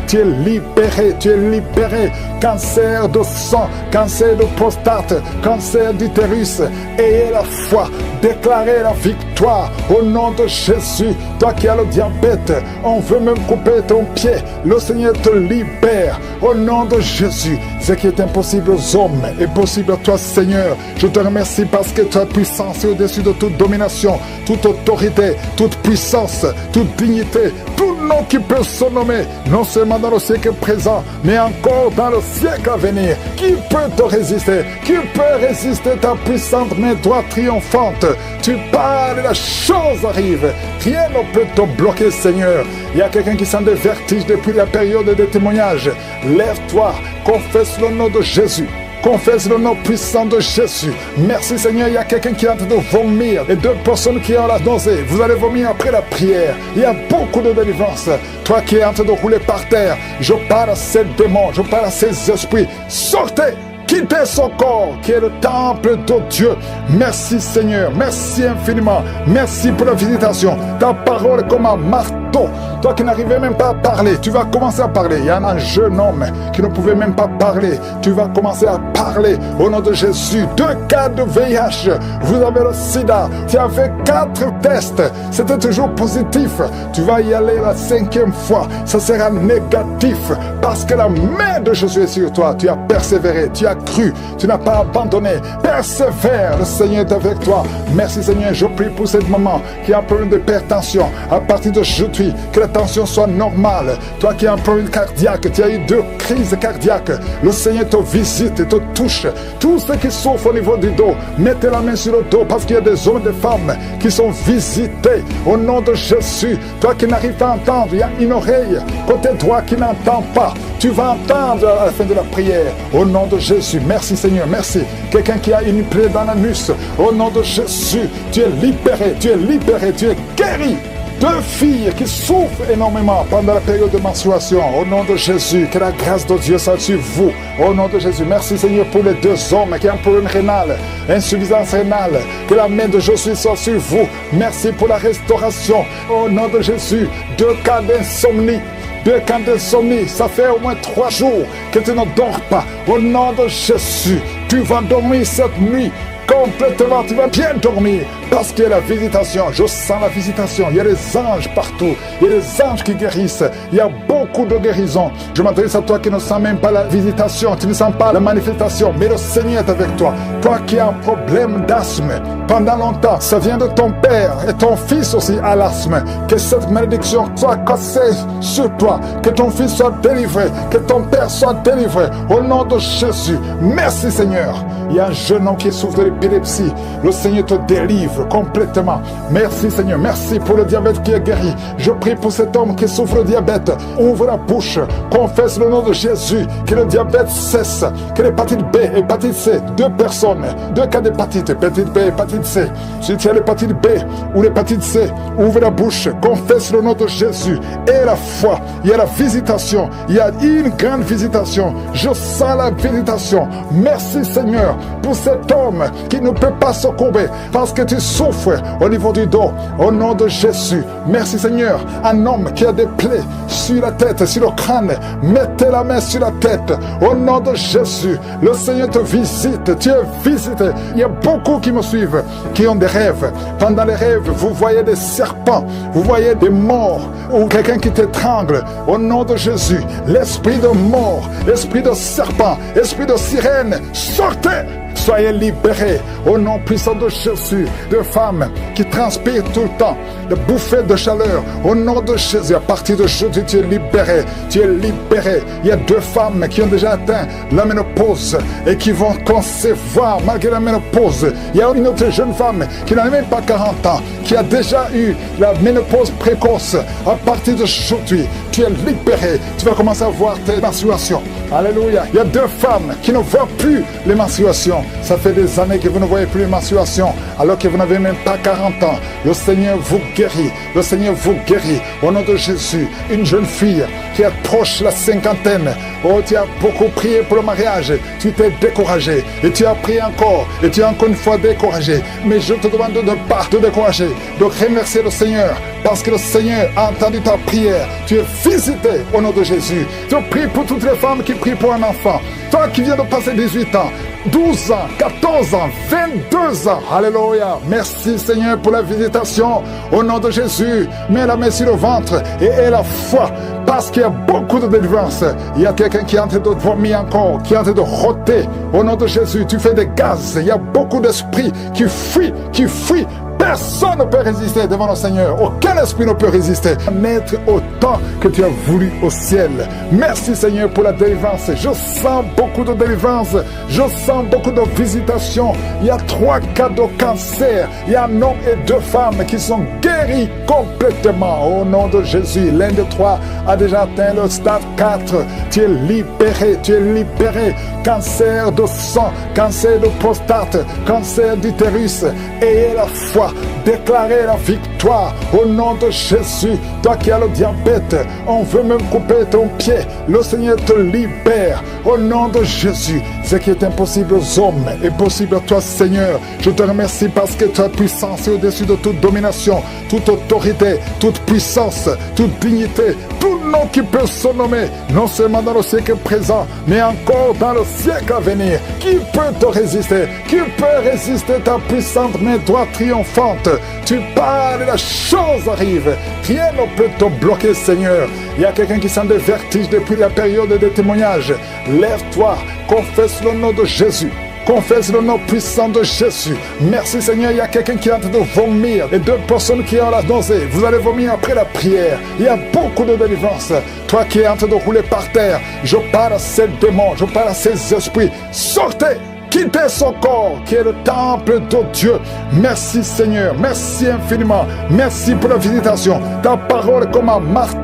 Speaker 8: Tu es libéré, tu es libéré. Cancer de sang, cancer de prostate, cancer d'utérus. Ayez la foi, déclarez la victoire au nom de Jésus. Toi qui as le diabète, on veut même couper ton pied. Le Seigneur te libère au nom de Jésus. Ce qui est impossible aux hommes est possible à toi Seigneur. Je te remercie parce que ta puissance est au-dessus de toute domination, toute autorité, toute puissance, toute dignité, tout nom qui peut se nommer, non seulement dans le siècle présent, mais encore dans le siècle à venir. Qui peut te résister? Qui peut résister ta puissante main droite triomphante? Tu parles et la chose arrive. Rien ne peut te bloquer Seigneur. Il y a quelqu'un qui sent des vertiges depuis la période des témoignages. Lève-toi, confesse le nom de Jésus. Confesse le nom puissant de Jésus. Merci Seigneur, il y a quelqu'un qui est en train de vomir. Et 2 personnes qui ont la nausée. Vous allez vomir après la prière. Il y a beaucoup de délivrance. Toi qui es en train de rouler par terre, je parle à ces démons, je parle à ces esprits. Sortez! Quittez son corps qui est le temple de Dieu. Merci Seigneur, merci infiniment. Merci pour la visitation. Ta parole est comme un marteau. Toi qui n'arrivais même pas à parler, tu vas commencer à parler. Il y a un jeune homme qui ne pouvait même pas parler. Tu vas commencer à parler au nom de Jésus. 2 cas de VIH. Vous avez le sida. Tu as fait 4 tests. C'était toujours positif. Tu vas y aller la 5e fois. Ça sera négatif. Parce que la main de Jésus est sur toi. Tu as persévéré. Tu as cru. Tu n'as pas abandonné. Persévère. Le Seigneur est avec toi. Merci Seigneur. Je prie pour cette maman qui a un problème d'hypertension. À partir d'aujourd'hui, que la tension soit normale. Toi qui as un problème cardiaque, tu as eu 2 crises cardiaques. Le Seigneur te visite et te touche. Tous ceux qui souffrent au niveau du dos, mettez la main sur le dos parce qu'il y a des hommes et des femmes qui sont visités au nom de Jésus. Toi qui n'arrives pas à entendre, il y a une oreille côté droit qui n'entend pas. Tu vas entendre à la fin de la prière au nom de Jésus. Merci Seigneur, merci. Quelqu'un qui a une plaie dans l'anus, au nom de Jésus, tu es libéré, tu es libéré, tu es guéri. 2 filles qui souffrent énormément pendant la période de menstruation. Au nom de Jésus, que la grâce de Dieu soit sur vous. Au nom de Jésus, merci Seigneur pour les 2 hommes qui ont un problème rénal, insuffisance rénale. Que la main de Jésus soit sur vous. Merci pour la restauration. Au nom de Jésus, 2 cas d'insomnie. 2 cas d'insomnie, ça fait au moins 3 jours que tu ne dors pas. Au nom de Jésus, tu vas dormir cette nuit. Complètement, tu vas bien dormir parce qu'il y a la visitation. Je sens la visitation. Il y a des anges partout. Il y a des anges qui guérissent. Il y a beaucoup de guérisons. Je m'adresse à toi qui ne sens même pas la visitation. Tu ne sens pas la manifestation. Mais le Seigneur est avec toi. Toi qui as un problème d'asthme pendant longtemps, ça vient de ton père et ton fils aussi a l'asthme. Que cette malédiction soit cassée sur toi. Que ton fils soit délivré. Que ton père soit délivré. Au nom de Jésus. Merci Seigneur. Il y a un jeune homme qui souffre de l'épilepsie. Le Seigneur te délivre complètement. Merci Seigneur. Merci pour le diabète qui est guéri. Je prie pour cet homme qui souffre de diabète. Ouvre la bouche. Confesse le nom de Jésus. Que le diabète cesse. Que l'hépatite B, hépatite C. 2 personnes. 2 cas d'hépatite. Hépatite B, hépatite C. Si tu as l'hépatite B ou l'hépatite C, ouvre la bouche. Confesse le nom de Jésus. Et la foi. Il y a la visitation. Il y a une grande visitation. Je sens la visitation. Merci Seigneur pour cet homme qui ne peut pas se courber parce que tu souffres au niveau du dos. Au nom de Jésus, merci Seigneur. Un homme qui a des plaies sur la tête, sur le crâne, mettez la main sur la tête. Au nom de Jésus, le Seigneur te visite. Tu es visité. Il y a beaucoup qui me suivent, qui ont des rêves. Pendant les rêves, vous voyez des serpents, vous voyez des morts ou quelqu'un qui t'étrangle. Au nom de Jésus, l'esprit de mort, l'esprit de serpent, l'esprit de sirène, sortez! Soyez libérés au nom puissant de Jésus. De femmes qui transpirent tout le temps, de bouffées de chaleur. Au nom de Jésus, à partir d'aujourd'hui, tu es libéré. Tu es libéré. Il y a 2 femmes qui ont déjà atteint la ménopause et qui vont concevoir malgré la ménopause. Il y a une autre jeune femme qui n'a même pas 40 ans, qui a déjà eu la ménopause précoce. À partir d'aujourd'hui, tu es libéré. Tu vas commencer à voir tes menstruations. Alléluia. Il y a 2 femmes qui ne voient plus les menstruations. Ça fait des années que vous ne voyez plus les menstruations, alors que vous n'avez même pas 40 ans. Le Seigneur vous guérit. Le Seigneur vous guérit. Au nom de Jésus, une jeune fille qui approche la 50aine. Oh, tu as beaucoup prié pour le mariage. Tu t'es découragé. Et tu as prié encore. Et tu es encore une fois découragé. Mais je te demande de ne pas te décourager. De remercier le Seigneur. Parce que le Seigneur a entendu ta prière. Tu es visité au nom de Jésus. Je prie pour toutes les femmes qui prient pour un enfant. Toi qui viens de passer 18 ans, 12 ans, 14 ans, 22 ans. Alléluia. Merci Seigneur pour la visitation. Au nom de Jésus, mets la main sur le ventre et aie la foi. Parce qu'il y a beaucoup de délivrance. Il y a quelqu'un qui est en train de vomir encore, qui est en train de rôter. Au nom de Jésus, tu fais des gaz. Il y a beaucoup d'esprits qui fuient, Personne ne peut résister devant le Seigneur. Aucun esprit ne peut résister. Naître autant que tu as voulu au ciel. Merci Seigneur pour la délivrance. Je sens beaucoup de délivrance. Je sens beaucoup de visitations. Il y a 3 cas de cancer. Il y a un homme et 2 femmes qui sont guéris complètement. Au nom de Jésus, l'un de 3 a déjà atteint le stade 4. Tu es libéré, tu es libéré. Cancer de sang, cancer de prostate, cancer d'utérus. Ayez la foi, déclarez la victoire au nom de Jésus. Toi qui as le diabète, on veut même couper ton pied. Le Seigneur te libère au nom de Jésus. Ce qui est impossible aux hommes est possible à toi, Seigneur. Je te remercie parce que ta puissance est au-dessus de toute domination, toute autorité, toute puissance, toute dignité, tout nom qui peut se nommer, non seulement dans le siècle présent, mais encore dans le siècle à venir. Qui peut te résister? Qui peut résister ta puissante main droite triomphante? Tu parles et la chose arrive. Rien ne peut te bloquer, Seigneur. Il y a quelqu'un qui sent des vertiges depuis la période des témoignages. Lève-toi, confesse le nom de Jésus. Confesse le nom puissant de Jésus. Merci Seigneur, il y a quelqu'un qui est en train de vomir et 2 personnes qui ont la nausée. Vous allez vomir après la prière. Il y a beaucoup de délivrance. Toi qui es en train de rouler par terre, je parle à ces démons, je parle à ces esprits. Sortez! Quittez son corps qui est le temple de Dieu. Merci Seigneur, merci infiniment. Merci pour la visitation. Ta parole est comme un marteau.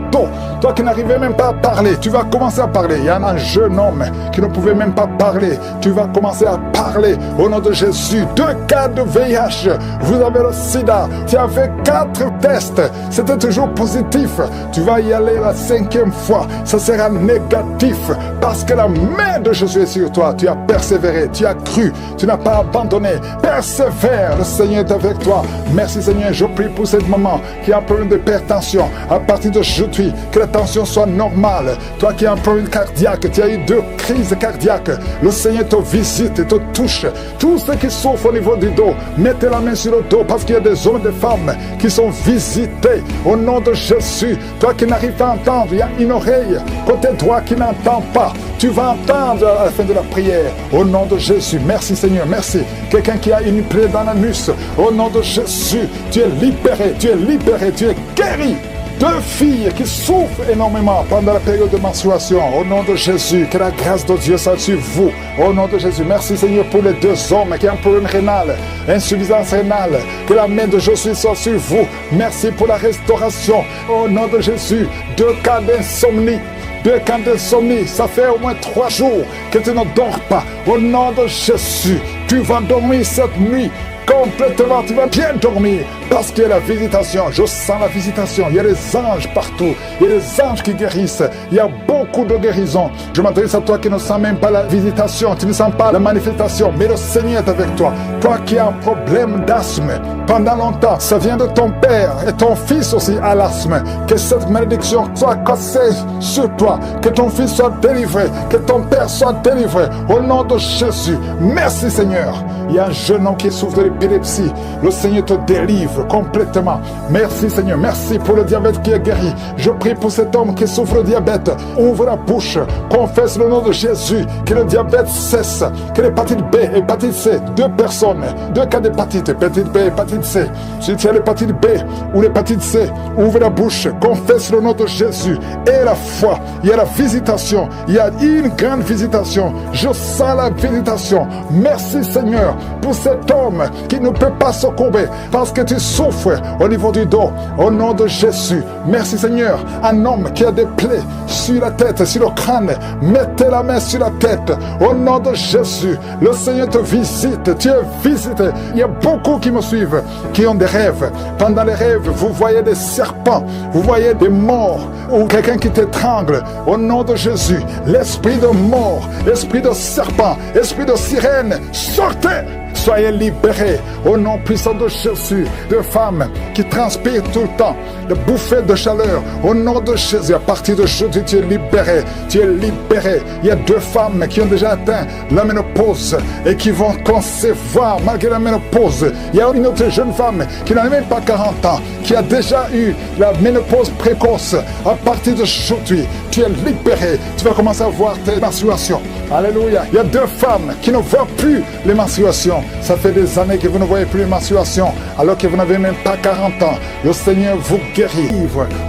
Speaker 8: Toi qui n'arrivais même pas à parler, tu vas commencer à parler. Il y a un jeune homme qui ne pouvait même pas parler. Tu vas commencer à parler au nom de Jésus. 2 cas de VIH. Vous avez le sida. Tu as fait 4 tests. C'était toujours positif. Tu vas y aller la 5e fois. Ça sera négatif parce que la main de Jésus est sur toi. Tu as persévéré. Tu as cru, tu n'as pas abandonné. Persévère, le Seigneur est avec toi. Merci Seigneur, je prie pour cette maman qui a un problème d'hypertension. À partir d'aujourd'hui, que la tension soit normale. Toi qui as un problème cardiaque, tu as eu 2 crises cardiaques. Le Seigneur te visite et te touche. Tous ceux qui souffrent au niveau du dos, mettez la main sur le dos parce qu'il y a des hommes et des femmes qui sont visités au nom de Jésus. Toi qui n'arrives pas à entendre, il y a une oreille côté droit qui n'entend pas. Tu vas entendre à la fin de la prière au nom de Jésus. Merci Seigneur, merci. Quelqu'un qui a une plaie dans l'anus, au nom de Jésus, tu es libéré, tu es libéré, tu es guéri. 2 filles qui souffrent énormément pendant la période de menstruation, au nom de Jésus, que la grâce de Dieu soit sur vous, au nom de Jésus. Merci Seigneur pour les 2 hommes qui ont un problème rénal, insuffisance rénale, que la main de Jésus soit sur vous. Merci pour la restauration, au nom de Jésus. 2 cas d'insomnie. 2 cas d'insomnie, ça fait au moins 3 jours que tu ne dors pas. Au nom de Jésus, tu vas dormir cette nuit complètement, tu vas bien dormir parce qu'il y a la visitation. Je sens la visitation. Il y a des anges partout. Il y a des anges qui guérissent. Il y a beaucoup de guérisons. Je m'adresse à toi qui ne sens même pas la visitation. Tu ne sens pas la manifestation. Mais le Seigneur est avec toi. Toi qui as un problème d'asthme pendant longtemps, ça vient de ton père et ton fils aussi a l'asthme. Que cette malédiction soit cassée sur toi. Que ton fils soit délivré. Que ton père soit délivré. Au nom de Jésus. Merci Seigneur. Il y a un jeune homme qui souffre de l'épilepsie. Le Seigneur te délivre complètement. Merci Seigneur. Merci pour le diabète qui est guéri. Je prie pour cet homme qui souffre de diabète. Ouvre la bouche. Confesse le nom de Jésus. Que le diabète cesse. Que l'hépatite B, hépatite C. 2 personnes. 2 cas d'hépatite. Hépatite B, hépatite C. Si tu as l'hépatite B ou l'hépatite C, ouvre la bouche. Confesse le nom de Jésus. Et la foi. Il y a la visitation. Il y a une grande visitation. Je sens la visitation. Merci Seigneur pour cet homme qui ne peut pas se courber parce que tu souffres au niveau du dos. Au nom de Jésus, merci Seigneur. Un homme qui a des plaies sur la tête, sur le crâne, mettez la main sur la tête. Au nom de Jésus, le Seigneur te visite. Tu es visité. Il y a beaucoup qui me suivent, qui ont des rêves. Pendant les rêves, vous voyez des serpents, vous voyez des morts ou quelqu'un qui t'étrangle. Au nom de Jésus, l'esprit de mort, l'esprit de serpent, l'esprit de sirène, sortez! Soyez libérés au nom puissant de Jésus. De femmes qui transpirent tout le temps, de bouffées de chaleur. Au nom de Jésus, à partir d'aujourd'hui, tu es libéré. Tu es libéré. Il y a 2 femmes qui ont déjà atteint la ménopause et qui vont concevoir malgré la ménopause. Il y a une autre jeune femme qui n'a même pas 40 ans, qui a déjà eu la ménopause précoce. À partir d'aujourd'hui, tu es libéré. Tu vas commencer à voir tes menstruations. Alléluia. Il y a 2 femmes qui ne voient plus les menstruations. menstruation. Ça fait des années que vous ne voyez plus les menstruations, alors que vous n'avez même pas 40 ans. Le Seigneur vous guérit.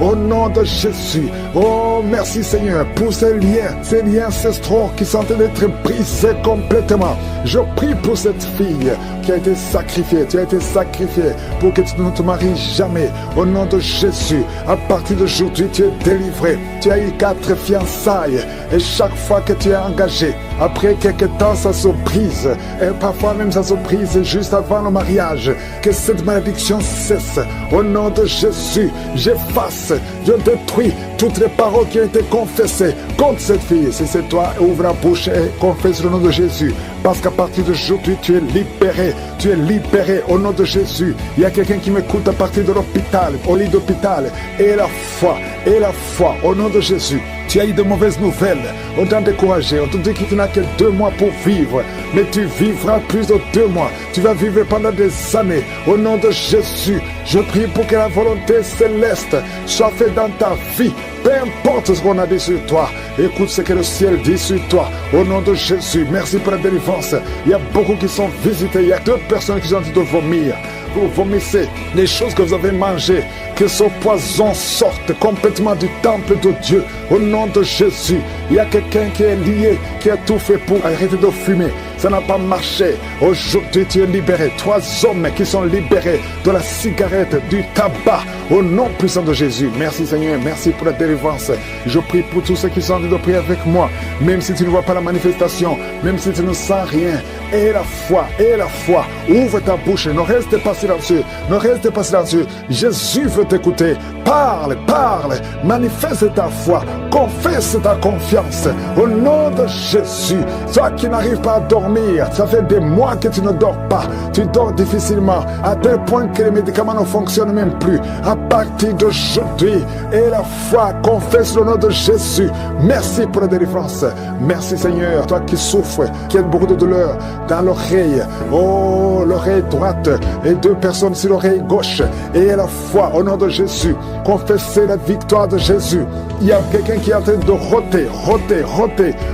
Speaker 8: Au nom de Jésus. Oh, merci Seigneur pour ces liens ancestraux qui sont en train d'être brisés complètement. Je prie pour cette fille qui a été sacrifiée. Tu as été sacrifiée pour que tu ne te maries jamais. Au nom de Jésus, à partir d'aujourd'hui, tu es délivré. Tu as eu 4 fiançailles et chaque fois que tu es engagé, après quelques temps, ça se brise. Et parfois même, ça se brise juste avant le mariage. Que cette malédiction cesse. Au nom de Jésus, j'efface, je détruis toutes les paroles qui ont été confessées contre cette fille. Si c'est toi, ouvre la bouche et confesse le nom de Jésus. Parce qu'à partir d'aujourd'hui, tu es libéré. Tu es libéré au nom de Jésus. Il y a quelqu'un qui m'écoute à partir de l'hôpital, au lit d'hôpital. Et la foi, au nom de Jésus. Tu as eu de mauvaises nouvelles. On t'a découragé. On te dit que tu n'as que 2 mois pour vivre. Mais tu vivras plus de 2 mois. Tu vas vivre pendant des années. Au nom de Jésus, je prie pour que la volonté céleste soit faite dans ta vie. Peu importe ce qu'on a dit sur toi. Écoute ce que le ciel dit sur toi. Au nom de Jésus, merci pour la délivrance. Il y a beaucoup qui sont visités. Il y a 2 personnes qui sont en train de vomir. Vous vomissez les choses que vous avez mangées, que ce poison sorte complètement du temple de Dieu. Au nom de Jésus, il y a quelqu'un qui est lié, qui a tout fait pour arrêter de fumer. Ça n'a pas marché. Aujourd'hui, tu es libéré. 3 hommes qui sont libérés de la cigarette, du tabac. Au nom puissant de Jésus. Merci Seigneur, merci pour la délivrance. Je prie pour tous ceux qui sont en train de prier avec moi. Même si tu ne vois pas la manifestation, même si tu ne sens rien. Et la foi. Ouvre ta bouche. Ne reste pas silencieux. Ne reste pas silencieux. Jésus veut t'écouter. Parle. Manifeste ta foi. Confesse ta confiance. Au nom de Jésus. Toi qui n'arrives pas à dormir, ça fait des mois que tu ne dors pas. Tu dors difficilement, à tel point que les médicaments ne fonctionnent même plus. À partir d'aujourd'hui, et la foi, confesse le nom de Jésus. Merci pour la délivrance. Merci Seigneur. Toi qui souffres, qui as beaucoup de douleur dans l'oreille. Oh, l'oreille droite et 2 personnes sur l'oreille gauche. Et la foi, au nom de Jésus. Confessez la victoire de Jésus. Il y a quelqu'un qui est en train de roter.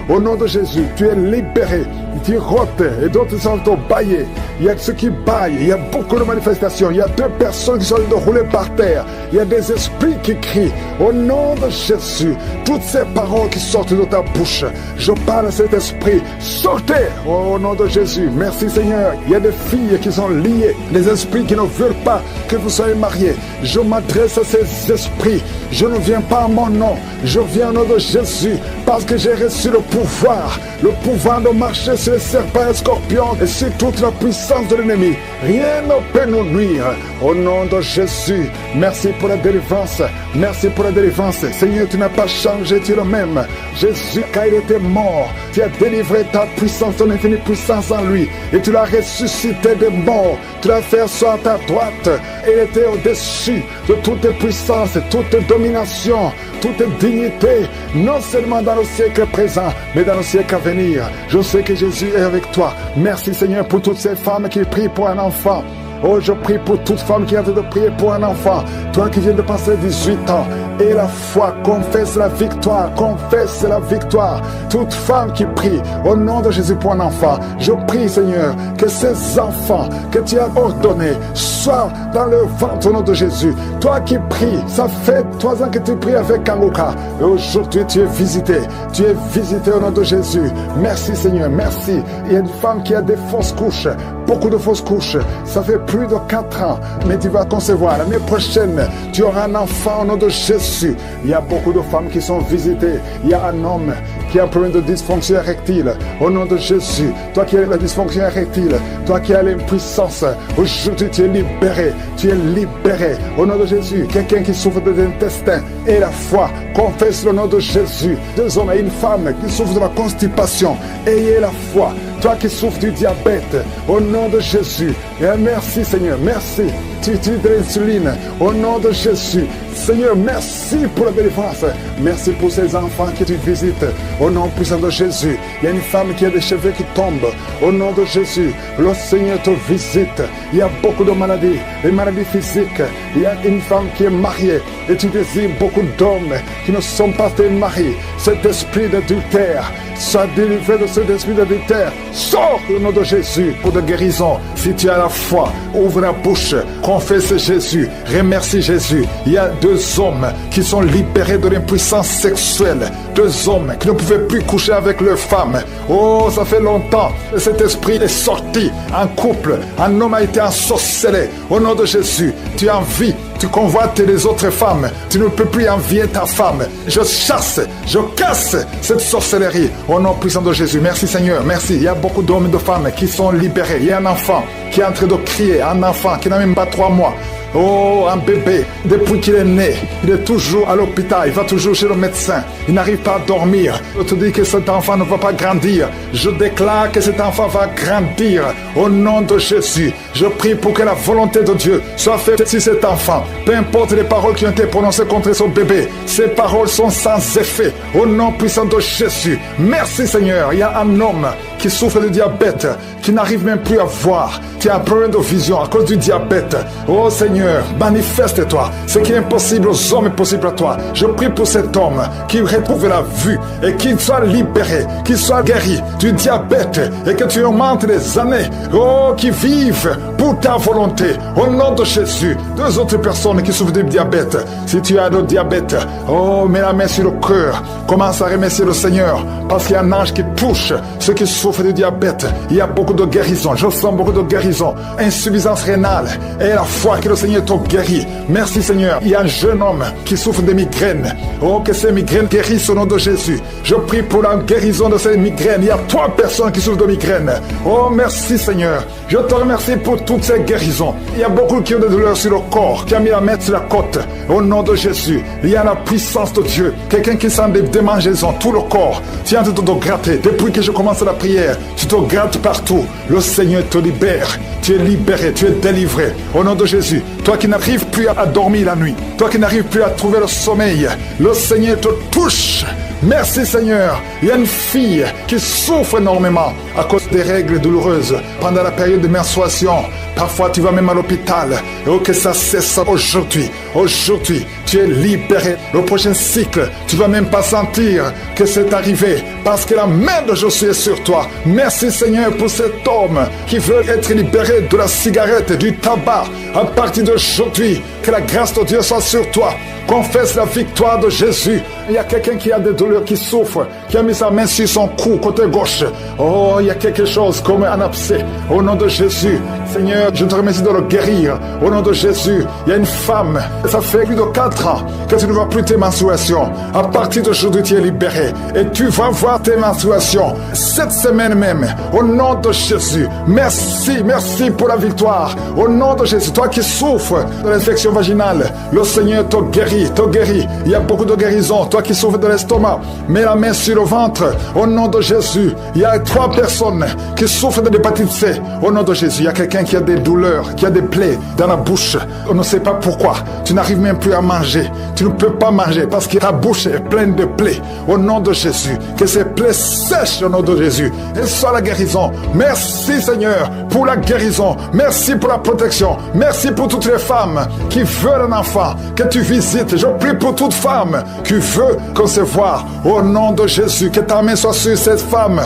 Speaker 8: Au nom de Jésus, tu es libéré. Tu rotes et d'autres sont au bailler. Il y a ceux qui baillent. Il y a beaucoup de manifestations. Il y a 2 personnes qui sont en train de rouler par terre. Il y a des esprits qui crient. Au nom de Jésus, toutes ces paroles qui sortent de ta bouche, je parle à cet esprit. Sortez au nom de Jésus. Merci Seigneur. Il y a des filles qui sont liées. Des esprits qui ne veulent pas que vous soyez mariés. Je m'adresse à ces esprits. Je ne viens pas à mon nom. Je viens au nom de Jésus. Parce que j'ai reçu le pouvoir de marcher sur les serpents et les scorpions et sur toute la puissance de l'ennemi. Rien ne peut nous nuire. Au nom de Jésus, merci pour la délivrance. Merci pour la délivrance. Seigneur, tu n'as pas changé, tu es le même. Jésus, quand il était mort, tu as délivré ta puissance, ton infinie puissance en lui. Et tu l'as ressuscité des morts. Tu l'as fait asseoir à ta droite. Et il était au-dessus de toute puissance, toute domination, toute dignité, non seulement dans le siècle présent, mais dans le siècle à venir. Je sais que Jésus est avec toi. Merci Seigneur pour toutes ces femmes qui prient pour un enfant. Oh, je prie pour toute femme qui est en train de prier pour un enfant. Toi qui viens de passer 18 ans. Et la foi, confesse la victoire. Confesse la victoire. Toute femme qui prie au nom de Jésus pour un enfant. Je prie, Seigneur, que ces enfants que tu as ordonnés soient dans le ventre au nom de Jésus. Toi qui pries, ça fait 3 ans que tu pries avec Kanguka. Et aujourd'hui, tu es visité. Tu es visité au nom de Jésus. Merci, Seigneur. Merci. Il y a une femme qui a des fausses couches. Beaucoup de fausses couches. Ça fait plus de 4 ans, mais tu vas concevoir. L'année prochaine, tu auras un enfant au nom de Jésus. Il y a beaucoup de femmes qui sont visitées. Il y a un homme qui a un problème de dysfonction érectile. Au nom de Jésus, toi qui as la dysfonction érectile, toi qui as l'impuissance, aujourd'hui tu es libéré. Tu es libéré. Au nom de Jésus, quelqu'un qui souffre de l'intestin et la foi, confesse le nom de Jésus. 2 hommes et une femme qui souffrent de la constipation, ayez la foi. Toi qui souffres du diabète, au nom de Jésus, et merci Seigneur, merci. Tu utilises de l'insuline, au nom de Jésus. Seigneur, merci pour la délivrance. Merci pour ces enfants que tu visites, au nom puissant de Jésus. Il y a une femme qui a des cheveux qui tombent, au nom de Jésus. Le Seigneur te visite. Il y a beaucoup de maladies, des maladies physiques. Il y a une femme qui est mariée, et tu désires beaucoup d'hommes qui ne sont pas tes maris. Cet esprit d'adultère, sois délivré de cet esprit d'adultère. Sors au nom de Jésus pour de guérison. Si tu as la foi, ouvre la bouche, confesse Jésus, remercie Jésus. Il y a 2 hommes qui sont libérés de l'impuissance sexuelle. 2 hommes qui ne pouvaient plus coucher avec leurs femmes. Oh, ça fait longtemps que cet esprit est sorti en couple. Un homme a été ensorcelé. Au nom de Jésus, tu envies, tu convoites les autres femmes. Tu ne peux plus envier ta femme. Je chasse, je casse cette sorcellerie. Au nom puissant de Jésus. Merci Seigneur, merci. Il y a beaucoup d'hommes et de femmes qui sont libérés. Il y a un enfant qui est en train de crier, un enfant qui n'a même pas 3 mois. Oh, un bébé, depuis qu'il est né, il est toujours à l'hôpital, il va toujours chez le médecin, il n'arrive pas à dormir. Je te dis que cet enfant ne va pas grandir. Je déclare que cet enfant va grandir au nom de Jésus. Je prie pour que la volonté de Dieu soit faite sur cet enfant. Peu importe les paroles qui ont été prononcées contre son bébé, ces paroles sont sans effet. Au nom puissant de Jésus. Merci Seigneur. Il y a un homme qui souffre de diabète, qui n'arrive même plus à voir, qui a un problème de vision à cause du diabète. Oh Seigneur, manifeste-toi. Ce qui est impossible aux hommes est possible à toi. Je prie pour cet homme qui retrouve la vue et qu'il soit libéré, qu'il soit guéri du diabète et que tu augmentes les années. Oh, qui vivent pour ta volonté. Au nom de Jésus. 2 autres personnes qui souffrent du diabète. Si tu as le diabète, oh, mets la main sur le cœur. Commence à remercier le Seigneur parce qu'il y a un ange qui touche ceux qui souffrent du diabète. Il y a beaucoup de guérison. Je sens beaucoup de guérison. Insuffisance rénale. Et la foi que le Seigneur t'a guéri. Merci Seigneur. Il y a un jeune homme qui souffre de migraines. Oh, que ces migraines guérissent au nom de Jésus. Je prie pour la guérison de ces migraines. Il y a 3 personnes qui souffrent de migraines. Oh, merci Seigneur. Je te remercie pour toutes ces guérisons. Il y a beaucoup qui ont des douleurs sur le corps, qui a mis la main sur la côte. Au nom de Jésus. Il y a la puissance de Dieu. Quelqu'un qui sent des démangeaisons, tout le corps. Tu es en train de te gratter. Depuis que je commence la prière, tu te grattes partout. Le Seigneur te libère. Tu es libéré, tu es délivré. Au nom de Jésus. Toi qui n'arrives plus à dormir la nuit. Toi qui n'arrives plus à trouver le sommeil. Le Seigneur te touche. Merci Seigneur. Il y a une fille qui souffre énormément à cause des règles douloureuses pendant la période de menstruation. Parfois tu vas même à l'hôpital. Et oh, que ça cesse aujourd'hui. Aujourd'hui, tu es libéré. Le prochain cycle, tu vas même pas sentir que c'est arrivé parce que la main de Jésus est sur toi. Merci Seigneur pour cet homme qui veut être libéré de la cigarette, du tabac. À partir d'aujourd'hui, que la grâce de Dieu soit sur toi. Confesse la victoire de Jésus. Il y a quelqu'un qui a des douleurs, qui souffre, qui a mis sa main sur son cou, côté gauche. Oh, il y a quelque chose comme un abcès. Au nom de Jésus, Seigneur, je te remercie de le guérir. Au nom de Jésus, il y a une femme, ça fait plus de 4 ans que tu ne vois plus tes menstruations. À partir d'aujourd'hui, tu es libéré. Et tu vas voir tes menstruations cette semaine même. Au nom de Jésus, merci, merci pour la victoire. Au nom de Jésus, toi qui souffres de l'infection vaginale, le Seigneur te guérit, te guérit. Il y a beaucoup de guérisons. Toi qui souffres de l'estomac, mets la main sur le ventre. Au nom de Jésus, il y a 3 personnes qui souffrent de l'hépatite C. Au nom de Jésus, il y a quelqu'un qui a des douleurs, qui a des plaies dans la bouche. On ne sait pas pourquoi. Tu n'arrives même plus à manger. Tu ne peux pas manger parce que ta bouche est pleine de plaies. Au nom de Jésus, que ces plaies sèchent au nom de Jésus. Et soit la guérison. Merci Seigneur pour la guérison. Merci pour la protection. Merci pour toutes les femmes qui veulent un enfant, que tu visites. Je prie pour toute femme qui veut concevoir. Au nom de Jésus, que ta main soit sur cette femme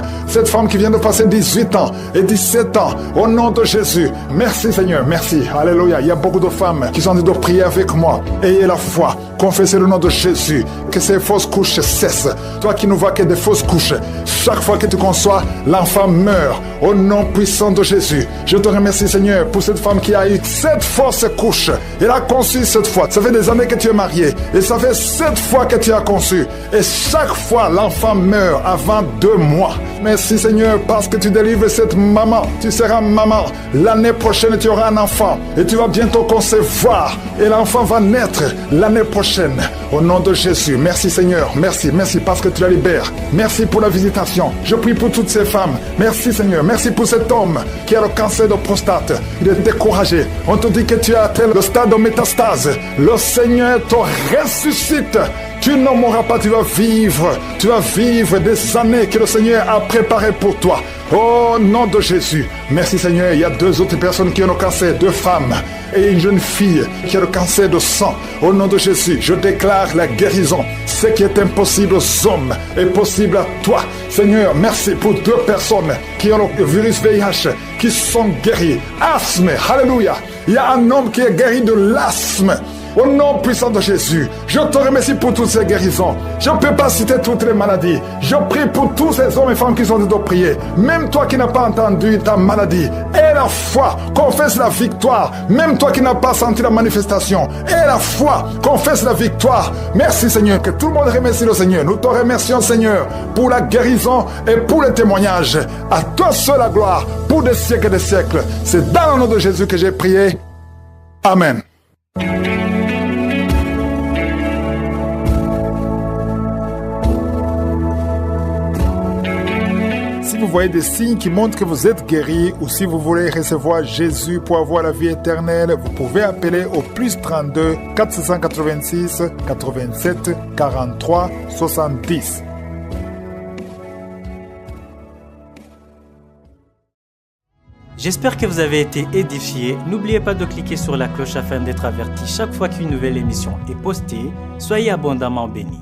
Speaker 8: qui vient de passer 18 ans et 17 ans. Au nom de Jésus. Merci Seigneur, merci. Alléluia. Il y a beaucoup de femmes qui sont en train de prier avec moi. Ayez la foi. Confessez le nom de Jésus. Que ces fausses couches cessent. Toi qui ne vois que des fausses couches, chaque fois que tu conçois, l'enfant meurt. Au nom puissant de Jésus. Je te remercie Seigneur pour cette femme qui a eu 7 fausses couches. Elle a conçu cette fois. Ça fait des années que tu es marié. Et ça fait 7 fois que tu as conçu. Et chaque fois, l'enfant meurt avant 2 mois. Merci Seigneur parce que tu délivres cette maman. Tu seras maman. L'année prochaine, tu auras un enfant. Et tu vas bientôt concevoir. Et l'enfant va naître l'année prochaine. Au nom de Jésus. Merci Seigneur. Merci. Merci parce que tu la libères. Merci pour la visitation. Je prie pour toutes ces femmes. Merci Seigneur. Merci pour cet homme qui a le cancer de prostate. Il est découragé. On te dit que tu as atteint le stade de métastase. Le Seigneur te ressuscite. Tu ne mourras pas, tu vas vivre des années que le Seigneur a préparées pour toi. Au nom de Jésus. Merci Seigneur. Il y a 2 autres personnes qui ont le cancer, 2 femmes et une jeune fille qui a le cancer de sang. Au nom de Jésus, je déclare la guérison. Ce qui est impossible aux hommes est possible à toi. Seigneur, merci pour 2 personnes qui ont le virus VIH, qui sont guéries. Asthme, alléluia. Il y a un homme qui est guéri de l'asthme. Au nom puissant de Jésus, je te remercie pour toutes ces guérisons. Je ne peux pas citer toutes les maladies. Je prie pour tous ces hommes et femmes qui sont de prier. Même toi qui n'as pas entendu ta maladie, aie la foi, confesse la victoire. Même toi qui n'as pas senti la manifestation, aie la foi, confesse la victoire. Merci Seigneur, que tout le monde remercie le Seigneur. Nous te remercions Seigneur pour la guérison et pour le témoignage. À toi seul la gloire pour des siècles et des siècles. C'est dans le nom de Jésus que j'ai prié. Amen. Si vous voyez des signes qui montrent que vous êtes guéri ou si vous voulez recevoir Jésus pour avoir la vie éternelle, vous pouvez appeler au +32 486 87 43 70.
Speaker 9: J'espère que vous avez été édifiés. N'oubliez pas de cliquer sur la cloche afin d'être averti chaque fois qu'une nouvelle émission est postée. Soyez abondamment bénis.